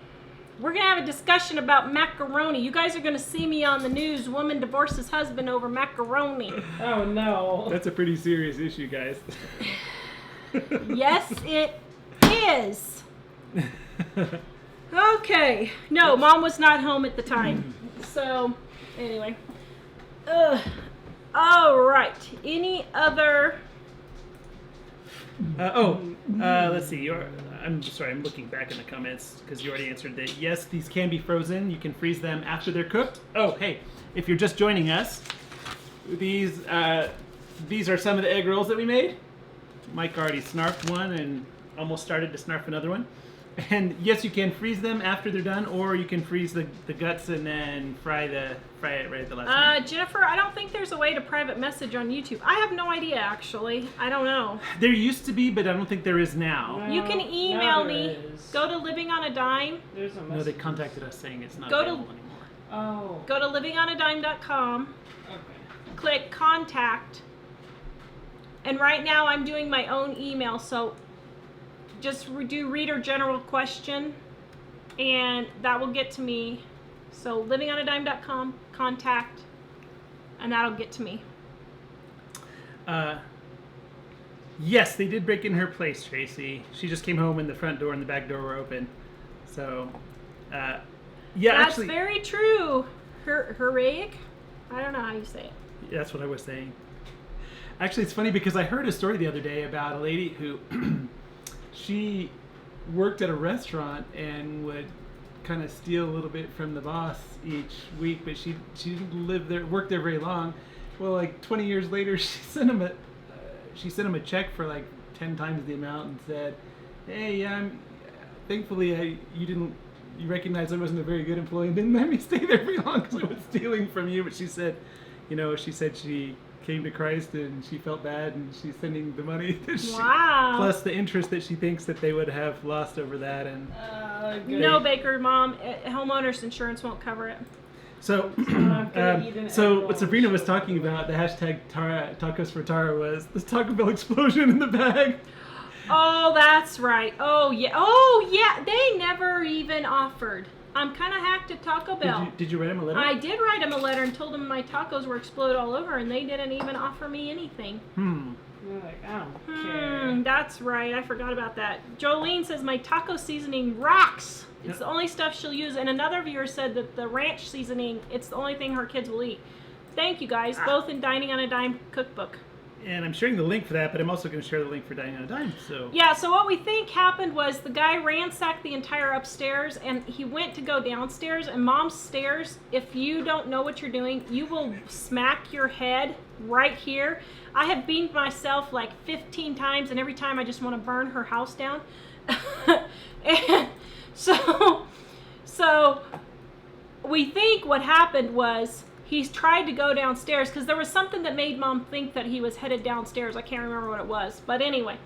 We're going to have a discussion about macaroni. You guys are going to see me on the news. Woman divorces husband over macaroni. Oh no. That's a pretty serious issue, guys. Yes, it is. Okay. No, Mom was not home at the time. So, anyway. All right. Any other... Let's see. I'm sorry. I'm looking back in the comments because you already answered that. Yes, these can be frozen. You can freeze them after they're cooked. Oh, hey, if you're just joining us, these are some of the egg rolls that we made. Mike already snarfed one and almost started to snarf another one. And yes, you can freeze them after they're done, or you can freeze the guts and then fry it right at the last minute. Jennifer, I don't think there's a way to private message on YouTube. I have no idea, actually. I don't know. There used to be, but I don't think there is now. You can email now there me. is. Go to Living on a Dime. There's a No, they message. contacted us saying it's not Go to- available anymore. Oh. Go to livingonadime.com. Okay. Click contact. And right now I'm doing my own email, so just do reader general question, and that will get to me. So livingonadime.com, contact, and that'll get to me. Yes, they did break in her place, Tracy. She just came home and the front door and the back door were open. So, yeah, That's actually, very true. Heroic? I don't know how you say it. that's what I was saying. Actually, it's funny because I heard a story the other day about a lady who she worked at a restaurant and would kind of steal a little bit from the boss each week, but she didn't work there very long. Well, like 20 years later, she sent him a check for like 10 times the amount and said, "Hey, thankfully you recognized I wasn't a very good employee and didn't let me stay there very long because I was stealing from you." But she said, she came to Christ and she felt bad and she's sending the money that Wow. plus the interest that she thinks that they would have lost over that. And Good. No, Baker Mom, homeowners insurance won't cover it. so not gonna eat an so egg what roll. Sabrina was talking about, the hashtag tacos for Tara, was this Taco Bell explosion in the bag. Oh, that's right. Oh, yeah. They never even offered. I'm kind of hacked at Taco Bell. Did you write him a letter? I did write them a letter and told them my tacos were exploded all over, and they didn't even offer me anything. You're like, I don't care. That's right. I forgot about that. Jolene says my taco seasoning rocks. It's the only stuff she'll use. And another viewer said that the ranch seasoning, it's the only thing her kids will eat. Thank you guys, both in Dining on a Dime cookbook. And I'm sharing the link for that, but I'm also going to share the link for Dining on a Dime. So Yeah, so what we think happened was the guy ransacked the entire upstairs, and he went to go downstairs, and Mom's stairs, if you don't know what you're doing, you will smack your head right here. I have beamed myself like 15 times, and every time I just want to burn her house down. And so we think what happened was he's tried to go downstairs because there was something that made Mom think that he was headed downstairs. I can't remember what it was, but anyway.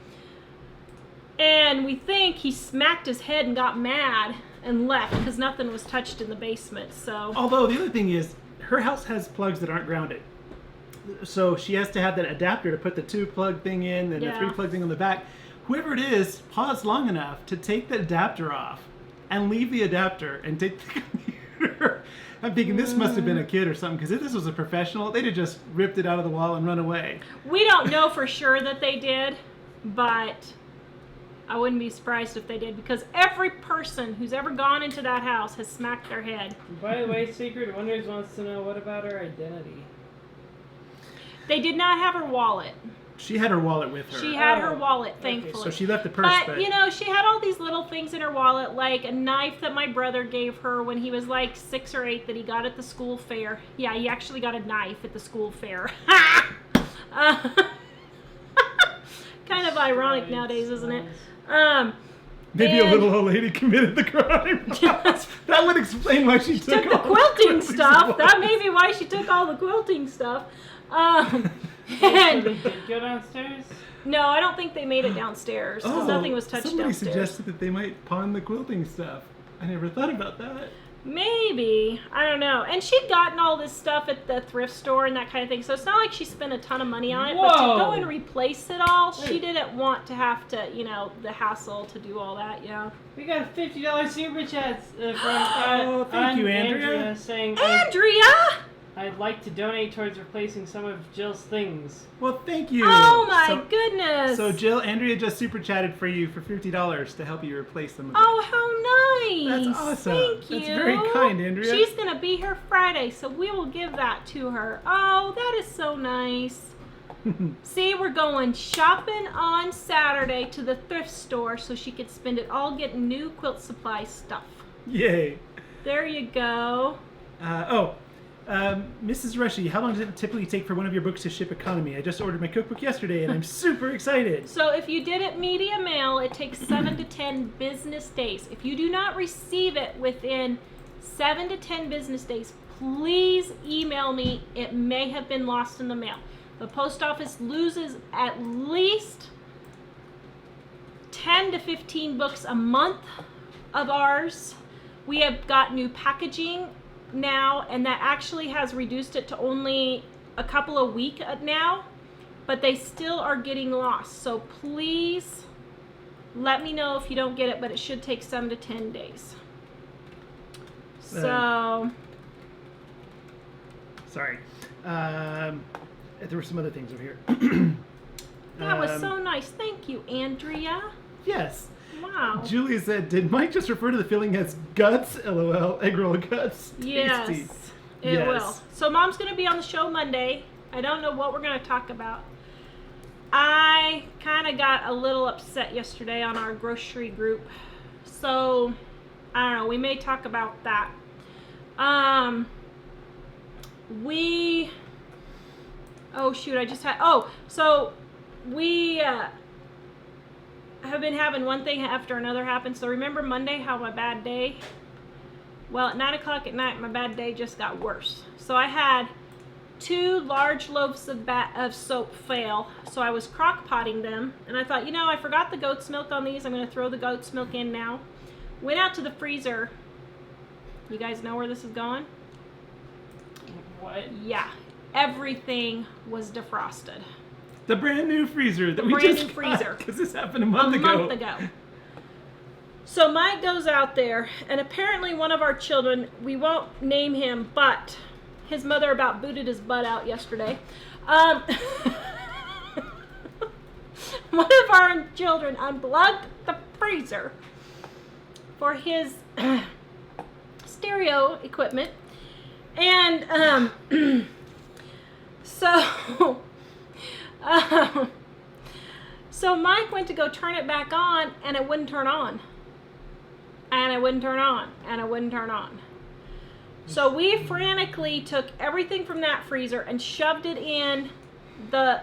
And we think he smacked his head and got mad and left because nothing was touched in the basement. So although the other thing is, her house has plugs that aren't grounded. So she has to have that adapter to put the 2-plug thing in and the 3-plug thing on the back. Whoever it is, pause long enough to take the adapter off and leave the adapter and take the computer. I'm thinking this must have been a kid or something, because if this was a professional, they'd have just ripped it out of the wall and run away. we don't know for sure that they did, but I wouldn't be surprised if they did, because every person who's ever gone into that house has smacked their head. By the way, Secret Wonders wants to know, what about her identity? They did not have her wallet. She had her wallet with her. She had her Oh, wallet, okay. thankfully. So she left the purse, But, you know, she had all these little things in her wallet, like a knife that my brother gave her when he was like 6 or 8 that he got at the school fair. Yeah, he actually got a knife at the school fair. Kind of ironic nowadays, isn't it? maybe a and- little old lady committed the crime. That would explain why she took Took the all quilting stuff. supplies. That may be why she took all the quilting stuff. So they And did go downstairs? no, I don't think they made it downstairs because nothing was touched somebody downstairs. suggested that they might pawn the quilting stuff. I never thought about that. Maybe. I don't know. And she'd gotten all this stuff at the thrift store and that kind of thing. So it's not like she spent a ton of money on it. But to Whoa. go and replace it all, she Wait. didn't want to have to, you know, the hassle to do all that. Yeah. We got a $50 super chat from Oh, thank you, Andrea. saying, Andrea! I'd like to donate towards replacing some of Jill's things. Well, thank you. Oh my goodness. So Jill, Andrea just super chatted for you for $50 to help you replace them. Oh, how nice. That's awesome. Thank you. That's very kind, Andrea. She's going to be here Friday, so we will give that to her. Oh, that is so nice. See, we're going shopping on Saturday to the thrift store so she could spend it all getting new quilt supply stuff. Yay. There you go. Mrs. Rushy, how long does it typically take for one of your books to ship economy? I just ordered my cookbook yesterday and I'm super excited. So if you did it media mail, it takes 7 to 10 business days. If you do not receive it within 7 to 10 business days, please email me. It may have been lost in the mail. The post office loses at least 10 to 15 books a month of ours. We have got new packaging now, and that actually has reduced it to only a couple a week now, but they still are getting lost. So please let me know if you don't get it, but it should take 7 to 10 days. So sorry. There were some other things over here. that was so nice. Thank you, Andrea. Yes. Wow. Julia said, did Mike just refer to the filling as guts? LOL. Egg roll guts. Yes, Tasty. it Yes. will. So Mom's going to be on the show Monday. I don't know what we're going to talk about. I kind of got a little upset yesterday on our grocery group. So, I don't know. We may talk about that. So we have been having one thing after another happen. So remember Monday, how my bad day? Well, at 9 o'clock at night, my bad day just got worse. So I had 2 large loaves of soap fail. So I was crock potting them, and I thought, I forgot the goat's milk on these. I'm going to throw the goat's milk in now. Went out to the freezer. You guys know where this is going? What? Yeah. Everything was defrosted. The brand new freezer that we brand just new freezer. Because this happened a month ago. So Mike goes out there, and apparently one of our children, we won't name him, but his mother about booted his butt out yesterday. One of our children unplugged the freezer for his stereo equipment, and so Mike went to go turn it back on, and it wouldn't turn on. And it wouldn't turn on. And it wouldn't turn on. So we frantically took everything from that freezer and shoved it in the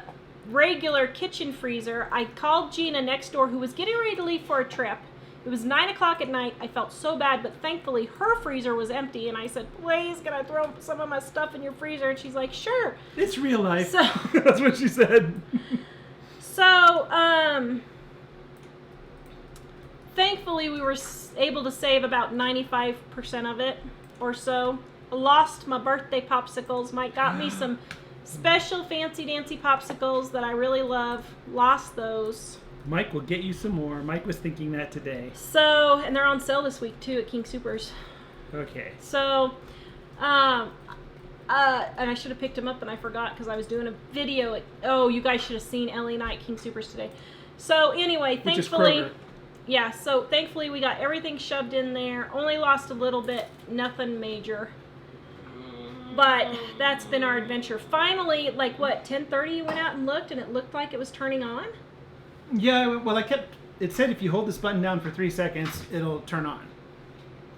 regular kitchen freezer. I called Gina next door, who was getting ready to leave for a trip. It was 9 o'clock at night. I felt so bad, but thankfully her freezer was empty. And I said, please, can I throw some of my stuff in your freezer? And she's like, sure. It's real life. So, that's what she said. So, thankfully we were able to save about 95% of it or so. I lost my birthday popsicles. Mike got me some special fancy dancy popsicles that I really love. Lost those. Mike will get you some more. Mike was thinking that today. So, and they're on sale this week too at King Soopers. Okay. So, and I should have picked them up and I forgot because I was doing a video. You guys should have seen Ellie and I at King Soopers today. So anyway, thankfully, yeah, so thankfully we got everything shoved in there. Only lost a little bit, nothing major. But that's been our adventure. Finally, 10:30 you went out and looked and it looked like it was turning on? Yeah, well, it said if you hold this button down for 3 seconds, it'll turn on.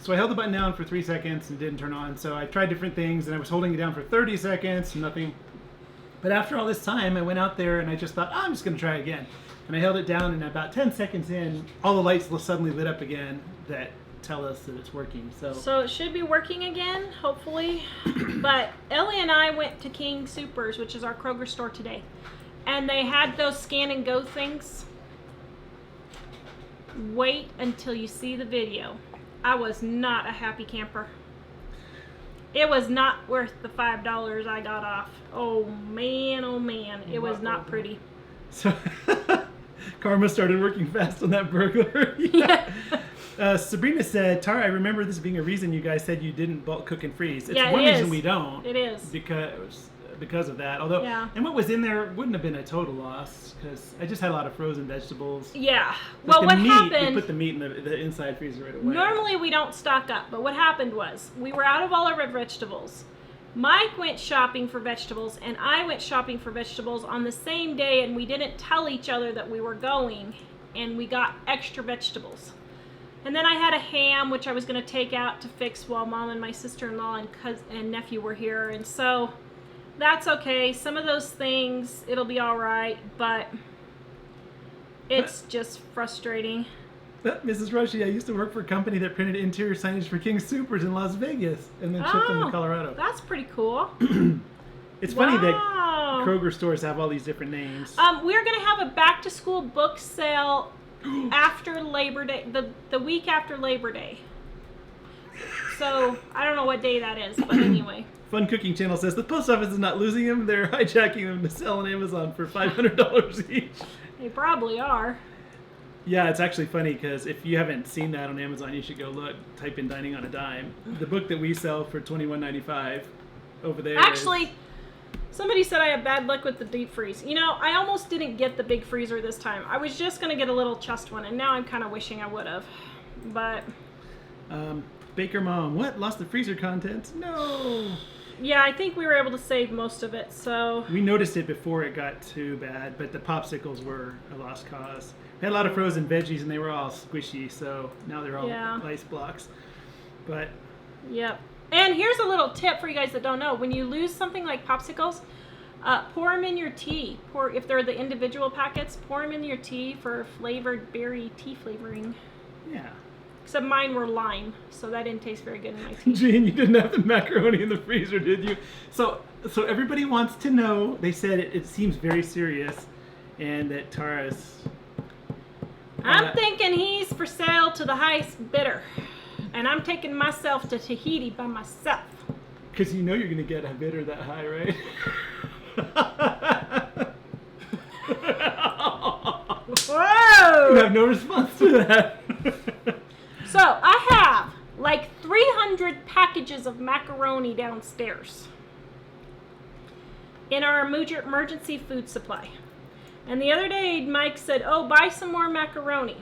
So I held the button down for 3 seconds and didn't turn on. So I tried different things and I was holding it down for 30 seconds, nothing. But after all this time, I went out there and I just thought, I'm just going to try again. And I held it down, and about 10 seconds in, all the lights suddenly lit up again that tell us that it's working. So it should be working again, hopefully. But Ellie and I went to King Soopers, which is our Kroger store today. And they had those scan and go things. Wait until you see the video. I was not a happy camper. It was not worth the $5 I got off. Oh man, it was not pretty. So Karma started working fast on that burglar. Yeah. Sabrina said, Tara, I remember this being a reason you guys said you didn't bulk cook and freeze. It's Yeah, one it reason is. we don't. It is. Because of that. Although, Yeah. and what was in there wouldn't have been a total loss because I just had a lot of frozen vegetables. Yeah. Like Well, what we happened? put the meat in the inside freezer right away. Normally we don't stock up, but what happened was we were out of all our red vegetables. Mike went shopping for vegetables, and I went shopping for vegetables on the same day, and we didn't tell each other that we were going, and we got extra vegetables. And then I had a ham, which I was going to take out to fix while Mom and my sister-in-law and nephew were here. And so that's okay. Some of those things, it'll be all right, but it's just frustrating. Mrs. Roshi, I used to work for a company that printed interior signage for King Soopers in Las Vegas and then shipped them to Colorado. That's pretty cool. It's funny that Kroger stores have all these different names. We're going to have a back-to-school book sale after Labor Day, the week after Labor Day. So, I don't know what day that is, but anyway. Fun Cooking Channel says, the post office is not losing them, they're hijacking them to sell on Amazon for $500 each. They probably are. Yeah, it's actually funny because if you haven't seen that on Amazon, you should go look. Type in Dining on a Dime. The book that we sell for $21.95 over there. Actually, somebody said I have bad luck with the deep freeze. You know, I almost didn't get the big freezer this time. I was just going to get a little chest one, and now I'm kind of wishing I would have. But... Baker Mom, what? Lost the freezer contents? No! Yeah, I think we were able to save most of it, so... We noticed it before it got too bad, but the popsicles were a lost cause. We had a lot of frozen veggies, and they were all squishy, so now they're all ice blocks. But... Yep. And here's a little tip for you guys that don't know. When you lose something like popsicles, pour them in your tea. If they're the individual packets, pour them in your tea for flavored berry tea flavoring. Yeah. Except mine were lime, so that didn't taste very good in my tea. Gene, you didn't have the macaroni in the freezer, did you? So everybody wants to know. They said it seems very serious, and that Tawra's... I'm thinking he's for sale to the highest bidder, and I'm taking myself to Tahiti by myself. Because you know you're going to get a bidder that high, right? Whoa! You have no response to that. So, I have like 300 packages of macaroni downstairs in our emergency food supply. And the other day, Mike said, oh, buy some more macaroni.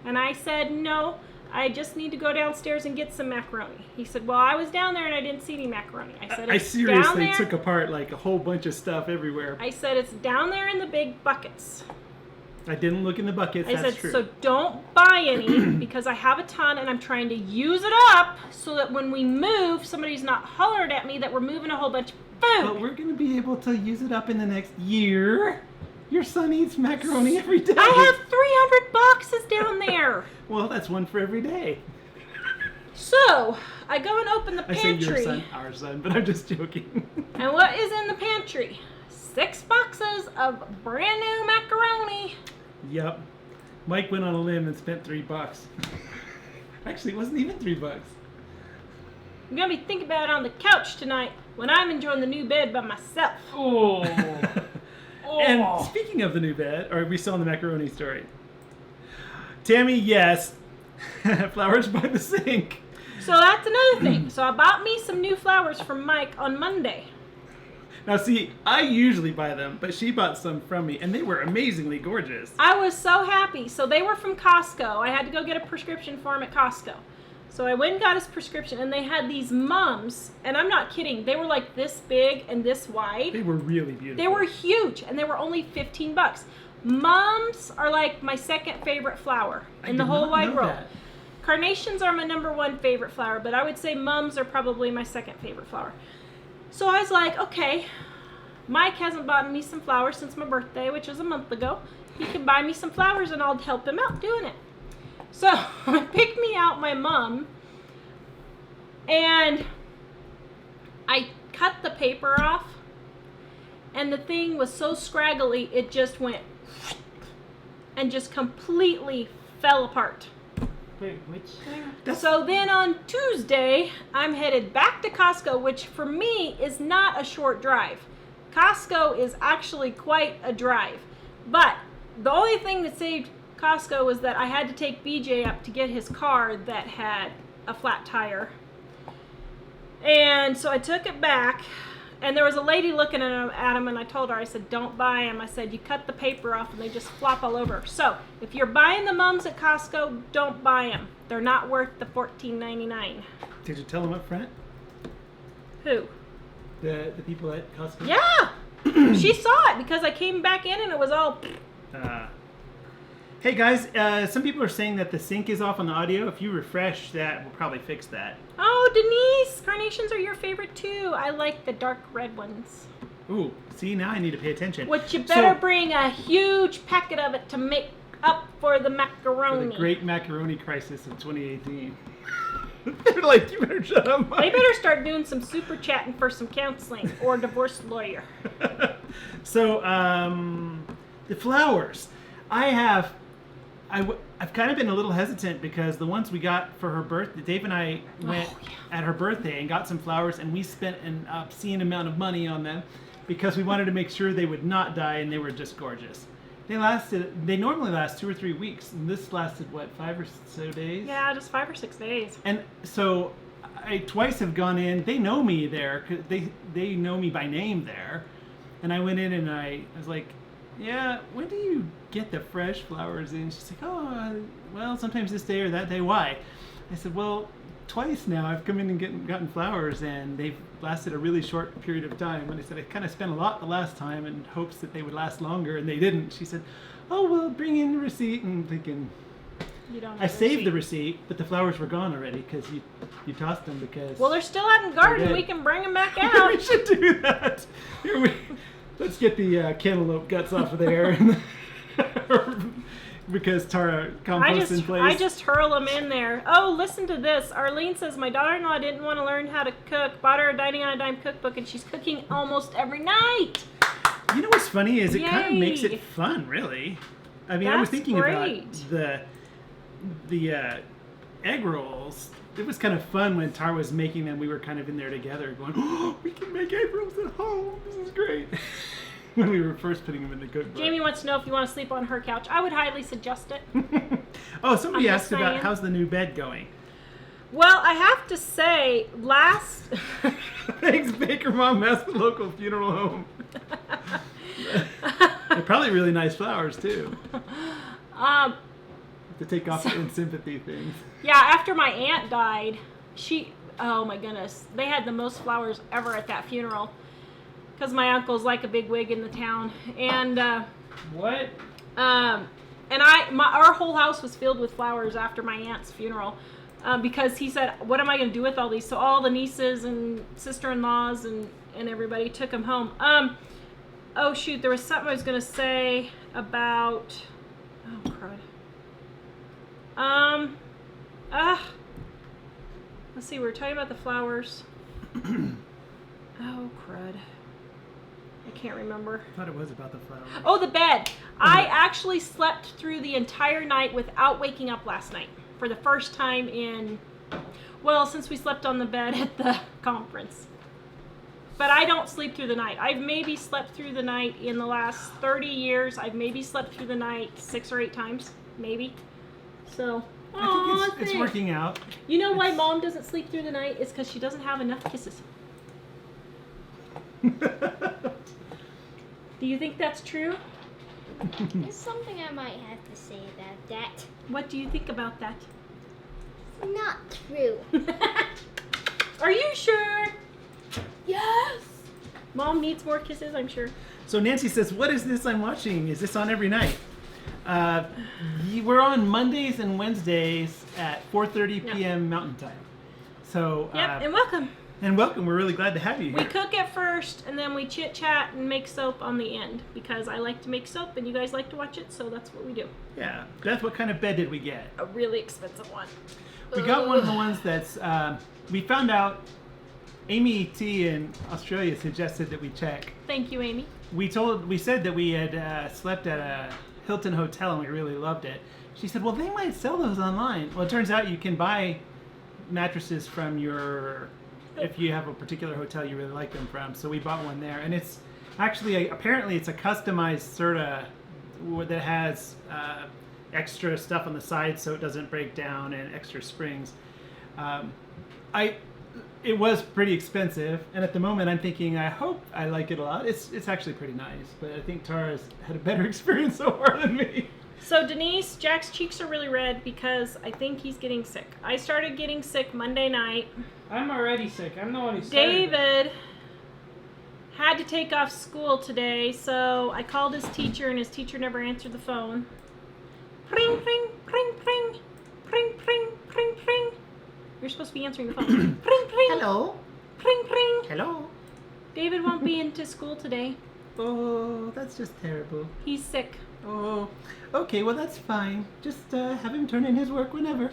And I said, no, I just need to go downstairs and get some macaroni. He said, well, I was down there and I didn't see any macaroni. I said, I it's seriously down there. took apart like a whole bunch of stuff everywhere. I said, it's down there in the big buckets. I didn't look in the buckets, I that's said, true. so don't buy any because I have a ton and I'm trying to use it up so that when we move, somebody's not hollered at me that we're moving a whole bunch of food. But we're going to be able to use it up in the next year. Your son eats macaroni every day. I have 300 boxes down there. Well, that's one for every day. So, I go and open the I pantry. say your son, our son, but I'm just joking. And what is in the pantry? 6 boxes of brand new macaroni. Yep. Mike went on a limb and spent $3. Actually, it wasn't even $3. I'm going to be thinking about it on the couch tonight when I'm enjoying the new bed by myself. Oh. And speaking of the new bed, or are we still on the macaroni story? Tammy, yes. Flowers by the sink. So that's another thing. So I bought me some new flowers from Mike on Monday. Now see, I usually buy them, but she bought some from me, and they were amazingly gorgeous. I was so happy. So they were from Costco. I had to go get a prescription for him at Costco. So I went and got his prescription, and they had these mums, and I'm not kidding. They were like this big and this wide. They were really beautiful. They were huge, and they were only $15. Mums are like my second favorite flower in the whole wide world. That. Carnations are my number 1 favorite flower, but I would say mums are probably my second favorite flower. So I was like, okay, Mike hasn't bought me some flowers since my birthday, which was a month ago. He can buy me some flowers and I'll help him out doing it. So I picked me out my mum and I cut the paper off and the thing was so scraggly it just went and just completely fell apart. Wait, which thing? So then on Tuesday, I'm headed back to Costco, which for me is not a short drive. Costco is actually quite a drive. But the only thing that saved Costco was that I had to take BJ up to get his car that had a flat tire. And so I took it back, and there was a lady looking at him, and I told her, I said, don't buy them. I said, you cut the paper off, and they just flop all over. So if you're buying the mums at Costco, don't buy them. They're not worth the $14.99. Did you tell them up front? Who? The people at Costco? Yeah! She saw it because I came back in and it was all... Hey guys, some people are saying that the sync is off on the audio. If you refresh that, we'll probably fix that. Oh, Denise, carnations are your favorite too. I like the dark red ones. Ooh, see, now I need to pay attention. What you better bring a huge packet of it to make up for the For macaroni. the great macaroni crisis of 2018. They're like, you better shut up, Mike. They better start doing some super chatting for some counseling or a divorce lawyer. So, the flowers. I've kind of been a little hesitant because the ones we got for her birthday, Dave and I went at her birthday and got some flowers, and we spent an obscene amount of money on them because we wanted to make sure they would not die, and they were just gorgeous. They normally last 2 or 3 weeks, and this lasted, what, 5 or so days? Yeah, just 5 or 6 days. And so I twice have gone in. They know me there. 'Cause they know me by name there. And I went in and I was like, yeah, when do you get the fresh flowers in? She's like, oh, well, sometimes this day or that day. Why? I said, well, twice now I've come in and gotten flowers, and they've lasted a really short period of time. And I said, I kind of spent a lot the last time in hopes that they would last longer, and they didn't. She said, oh, well, bring in the receipt. And I'm thinking, You don't have I a saved the receipt. receipt, but the flowers were gone already because you tossed them because... Well, they're still out in the garden. They're dead. We can bring them back we out. should do that. Let's get the cantaloupe guts off of there. Because Tara composts in place. I just hurl them in there. Oh, listen to this. Arlene says, my daughter-in-law didn't want to learn how to cook. Bought her a Dining on a Dime cookbook, and she's cooking almost every night. You know what's funny is it kind of makes Yay. it fun, really. I mean, I was That's thinking great. about the egg rolls. It was kind of fun when Tara was making them. We were kind of in there together going, oh, we can make egg rolls at home. This is great. When we were first putting them in the cookbook. Jamie wants to know if you want to sleep on her couch. I would highly suggest it. Oh, somebody I'm asked just about saying. how's the new bed going. Well, I have to say, last... Thanks, Baker Mom. That's the local funeral home. They're probably really nice flowers, too. To take off the in sympathy things. Yeah, after my aunt died, oh my goodness, they had the most flowers ever at that funeral. Because my uncle's like a big wig in the town. And, What? and our whole house was filled with flowers after my aunt's funeral. Because he said, what am I going to do with all these? So all the nieces and sister-in-laws and everybody took them home. Oh shoot, there was something I was going to say about, oh crud. Let's see, we were talking about the flowers. Oh crud. I can't remember. I thought it was about the flowers. Oh, the bed. I actually slept through the entire night without waking up last night. For the first time since we slept on the bed at the conference. But I don't sleep through the night. I've maybe slept through the night in the last 30 years. I've maybe slept through the night 6 or 8 times. Maybe. So, I think it's working out. You know why Mom doesn't sleep through the night? It's because she doesn't have enough kisses. Do you think that's true? There's something I might have to say about that. What do you think about that? Not true. Are you sure? Yes. Mom needs more kisses, I'm sure. So Nancy says, what is this I'm watching? Is this on every night? We're on Mondays and Wednesdays at 4:30 p.m. Mountain Time. So Yep, and welcome. and welcome. We're really glad to have you here. We cook it first, and then we chit-chat and make soap on the end. Because I like to make soap, and you guys like to watch it, so that's what we do. Yeah. Beth, what kind of bed did we get? A really expensive one. We got one of the ones that's, we found out Amy T in Australia suggested that we check. Thank you, Amy. We said that we had slept at a Hilton hotel and we really loved it. She said, well, they might sell those online. Well, it turns out you can buy mattresses from if you have a particular hotel you really like them from. So we bought one there, and it's actually, apparently it's a customized Serta that has extra stuff on the side so it doesn't break down, and extra springs. It was pretty expensive, and at the moment I'm thinking I hope I like it a lot. It's actually pretty nice, but I think Tara's had a better experience so far than me. So Denise, Jack's cheeks are really red because I think he's getting sick. I started getting sick Monday night. I'm already sick. I'm the one who started it. David had to take off school today, so I called his teacher, and his teacher never answered the phone. Pring, pring, pring, pring. Pring, pring, pring, pring. You're supposed to be answering the phone. Pring, pring. Hello. Pring, pring. Hello. David won't be into school today. Oh, that's just terrible. He's sick. Oh, okay, well that's fine. Just have him turn in his work whenever.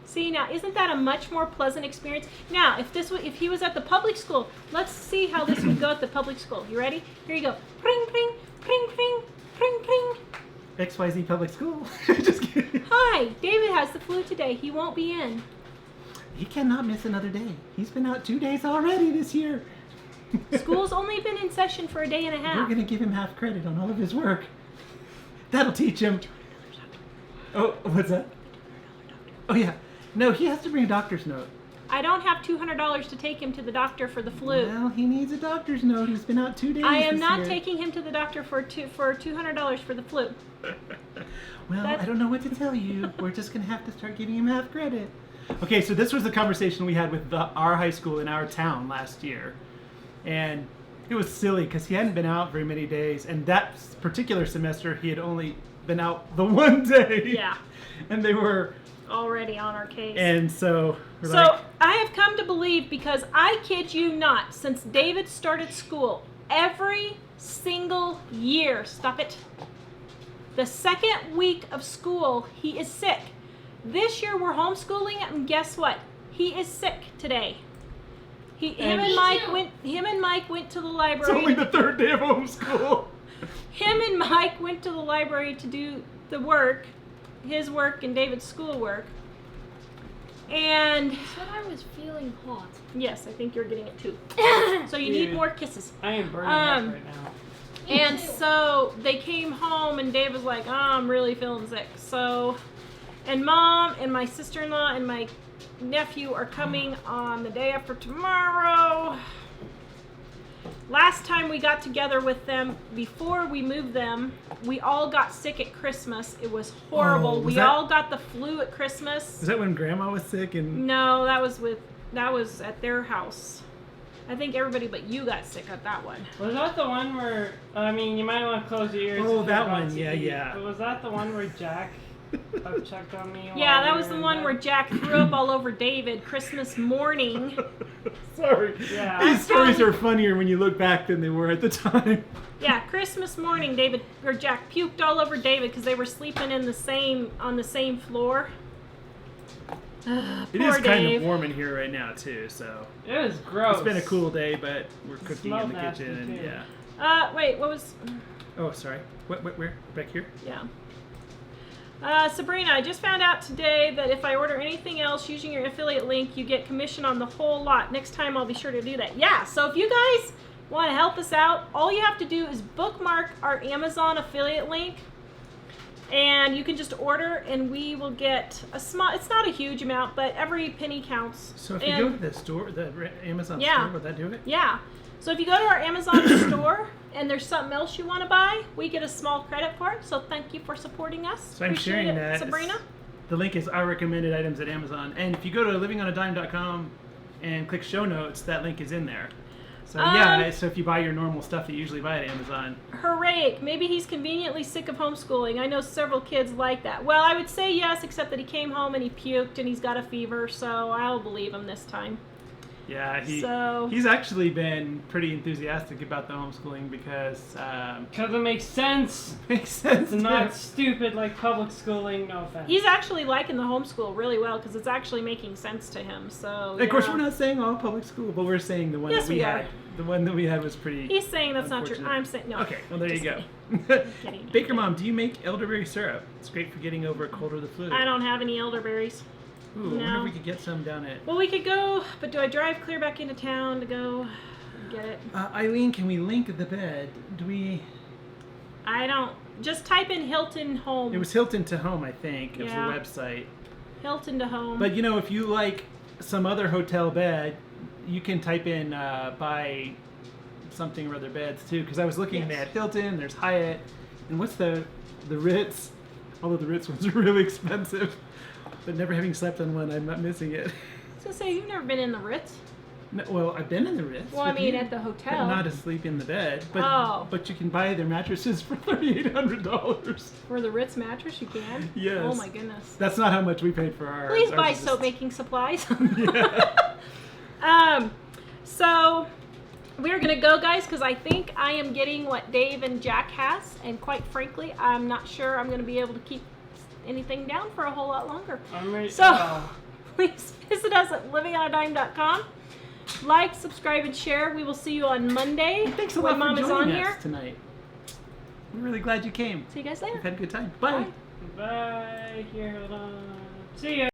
See, now isn't that a much more pleasant experience? Now, if he was at the public school, let's see how this would go at the public school. You ready? Here you go. Pring, pring, pring, pring, pring, pring. XYZ public school. Just kidding. Hi, David has the flu today. He won't be in. He cannot miss another day. He's been out 2 days already this year. School's only been in session for a day and a We're half. gonna give him half credit on all of his work. That'll teach him. Oh, what's that? Oh yeah. No, he has to bring a doctor's note. I don't have $200 to take him to the doctor for the flu. Well, he needs a doctor's note. He's been out 2 days. I am this not year. taking him to the doctor for $200 for the flu. Well, That- I don't know what to tell you. We're just gonna have to start giving him half credit. Okay, so this was the conversation we had with our high school in our town last year, and it was silly because he hadn't been out very many days, and that particular semester he had only been out the one day. Yeah. And they were, Already on our case. and so we're So like, I have come to believe, because I kid you not, since David started school, every single year, stop it, the second week of school, he is sick. This year we're homeschooling, and guess what? He is sick today. Him and Mike went to the it's library. only the third day of homeschool. Him and Mike went to the library to do the work, his work and David's schoolwork. And He said I was feeling hot. yes, I think you're getting it too. So you need Dude. more kisses. I am burning up right now. And so they came home, and Dave was like, oh, I'm really feeling sick. So, and Mom and my sister-in-law and my nephew are coming on the day after tomorrow. Last time we got together with them, before we moved them, we all got sick at Christmas. It was horrible. Oh, was we that- all got the flu at Christmas. Was that when Grandma was sick and? No, that was at their house. I think everybody but you got sick at that one. Was that the one where, I mean, you might want to close your ears. Oh, if you're that about one, to yeah, eat, yeah. But was that the one where Jack checked on me? Yeah, while that we was were the in one bed? where Jack threw up all over David Christmas morning. Sorry. Yeah. These stories are funnier when you look back than they were at the time. Yeah, Christmas morning, Jack puked all over David because they were sleeping on the same floor. It is kind of warm in here right now too, so It was gross. it's been a cool day, but we're It cooking smelled in the nasty, kitchen and too. yeah. Wait, what was? Oh, sorry. Where? Back here? Yeah. Sabrina, I just found out today that if I order anything else using your affiliate link, you get commission on the whole lot. Next time I'll be sure to do that. Yeah, so if you guys want to help us out, all you have to do is bookmark our Amazon affiliate link, and you can just order, and we will get a small, it's not a huge amount, but every penny counts. So if you And- go to the store, the Amazon Yeah. store, would that do it? Yeah. So if you go to our Amazon store and there's something else you want to buy, we get a small credit for it. So thank you for supporting us. So I'm Appreciate sharing it, that. Sabrina. The link is our recommended items at Amazon, and if you go to livingonadime.com and click show notes, that link is in there. So yeah, so if you buy your normal stuff that you usually buy at Amazon, Hooray! Maybe he's conveniently sick of homeschooling. I know several kids like that. Well, I would say yes, except that he came home and he puked and he's got a fever, so I'll believe him this time. yeah, So- he's actually been pretty enthusiastic about the homeschooling because Because it makes sense. makes sense. It's to not him. stupid like public schooling, no offense. He's actually liking the homeschool really well because it's actually making sense to him. So Of course, yeah. we're not saying all public school, but we're saying the one Yes, that we we had. are. The one that we had was pretty. He's saying that's not true. Unfortunate. I'm saying no. Okay, well there you Just go. kidding. Baker Mom, do you make elderberry syrup? It's great for getting over a cold or the flu. I don't have any elderberries. Ooh, I wonder No. if we could get some down at. Well, we could go, but do I drive clear back into town to go get it? Eileen, can we link the bed? Do we? I don't. Just type in Hilton Home. It was Hilton to Home, I think. It Yeah. was the website. Hilton to Home. But you know, if you like some other hotel bed, you can type in buy something or other beds too. Because I was looking Yes. at Hilton. There's Hyatt, and what's the Ritz? Although the Ritz ones are really expensive. But never having slept on one, I'm not missing it. I was gonna say, you've never been in the Ritz. No, well, I've been in the Ritz. Well, I with mean, you, at the but hotel. not asleep in the bed. But Oh. but you can buy their mattresses for $3,800. For the Ritz mattress, you can? Yes. Oh my goodness. That's not how much we paid for our. Please ours buy is just- soap making supplies. Yeah. So we're gonna go, guys, because I think I am getting what Dave and Jack has, and quite frankly, I'm not sure I'm gonna be able to keep anything down for a whole lot longer. I'm ready. So Oh. please visit us at livingonadime.com. Like, subscribe, and share. We will see you on Monday. Thanks a when lot Mom for is joining on us here. tonight. We're really glad you came. See you guys We've later. had a good time. Bye. Bye. Bye. Here, hold on. See ya.